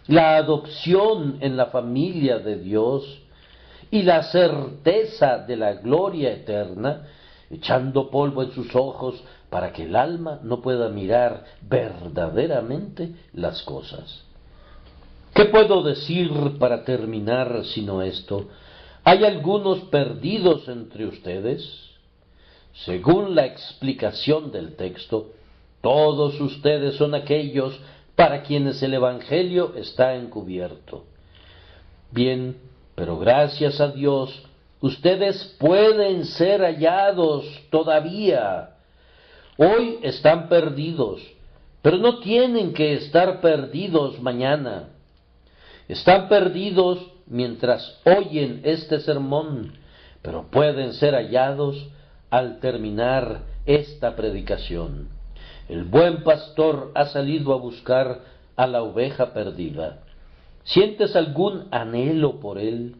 la adopción en la familia de Dios y la certeza de la gloria eterna, echando polvo en sus ojos para que el alma no pueda mirar verdaderamente las cosas. ¿Qué puedo decir para terminar sino esto? ¿Hay algunos perdidos entre ustedes? Según la explicación del texto, todos ustedes son aquellos para quienes el Evangelio está encubierto. Bien, pero gracias a Dios, ustedes pueden ser hallados todavía. Hoy están perdidos, pero no tienen que estar perdidos mañana. Están perdidos mientras oyen este sermón, pero pueden ser hallados al terminar esta predicación. El buen pastor ha salido a buscar a la oveja perdida. ¿Sientes algún anhelo por él?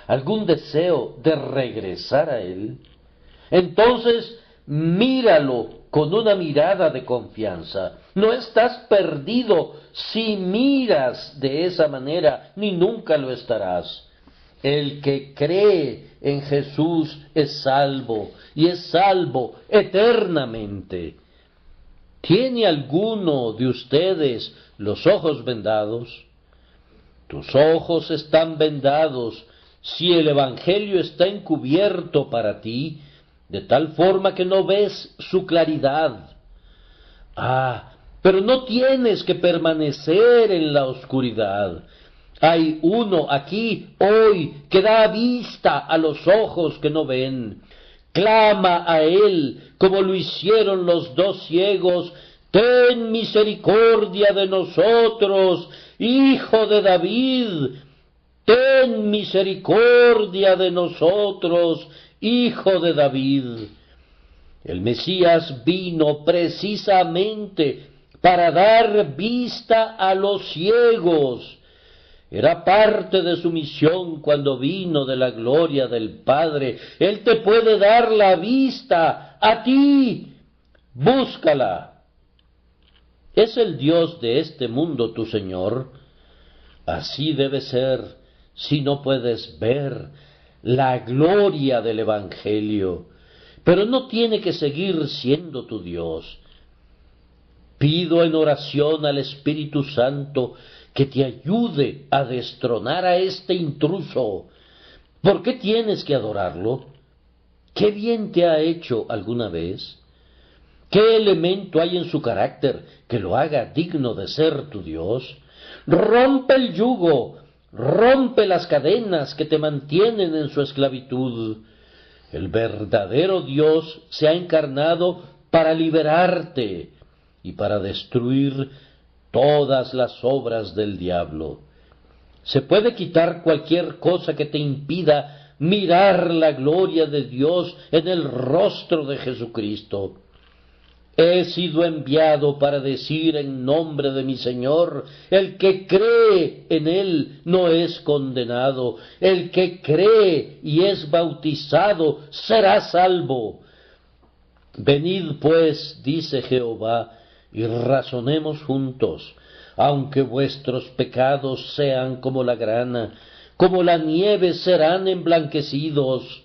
¿Algún deseo de regresar a él? Entonces, míralo con una mirada de confianza. No estás perdido si miras de esa manera, ni nunca lo estarás. El que cree en Jesús es salvo, y es salvo eternamente. ¿Tiene alguno de ustedes los ojos vendados? Tus ojos están vendados si el Evangelio está encubierto para ti, de tal forma que no ves su claridad. Pero no tienes que permanecer en la oscuridad. Hay uno aquí hoy que da vista a los ojos que no ven. Clama a él como lo hicieron los dos ciegos: ten misericordia de nosotros, Hijo de David. Ten misericordia de nosotros, Hijo de David. El Mesías vino precisamente para dar vista a los ciegos. Era parte de su misión cuando vino de la gloria del Padre. Él te puede dar la vista a ti. Búscala. ¿Es el Dios de este mundo tu Señor? Así debe ser si no puedes ver la gloria del Evangelio, pero no tiene que seguir siendo tu Dios. Pido en oración al Espíritu Santo que te ayude a destronar a este intruso. ¿Por qué tienes que adorarlo? ¿Qué bien te ha hecho alguna vez? ¿Qué elemento hay en su carácter que lo haga digno de ser tu Dios? Rompe el yugo, rompe las cadenas que te mantienen en su esclavitud. El verdadero Dios se ha encarnado para liberarte y para destruir todas las obras del diablo. Se puede quitar cualquier cosa que te impida mirar la gloria de Dios en el rostro de Jesucristo. He sido enviado para decir en nombre de mi Señor, el que cree en Él no es condenado, el que cree y es bautizado será salvo. Venid pues, dice Jehová, y razonemos juntos, aunque vuestros pecados sean como la grana, como la nieve serán emblanquecidos,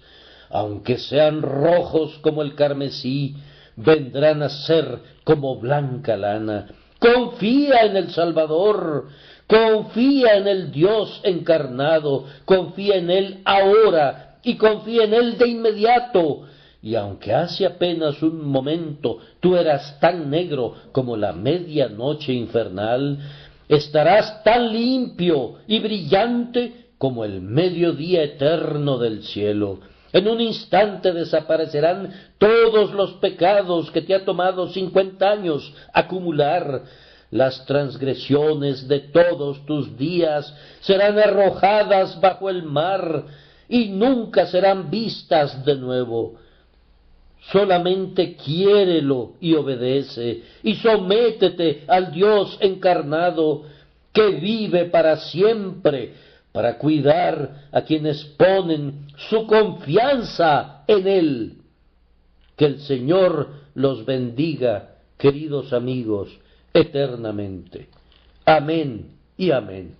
aunque sean rojos como el carmesí, vendrán a ser como blanca lana. Confía en el Salvador, confía en el Dios encarnado, confía en Él ahora y confía en Él de inmediato. Y aunque hace apenas un momento tú eras tan negro como la medianoche infernal, estarás tan limpio y brillante como el mediodía eterno del cielo. En un instante desaparecerán todos los pecados que te ha tomado 50 años acumular. Las transgresiones de todos tus días serán arrojadas bajo el mar y nunca serán vistas de nuevo. Solamente quiérelo y obedece, y sométete al Dios encarnado, que vive para siempre, para cuidar a quienes ponen su confianza en Él. Que el Señor los bendiga, queridos amigos, eternamente. Amén y amén.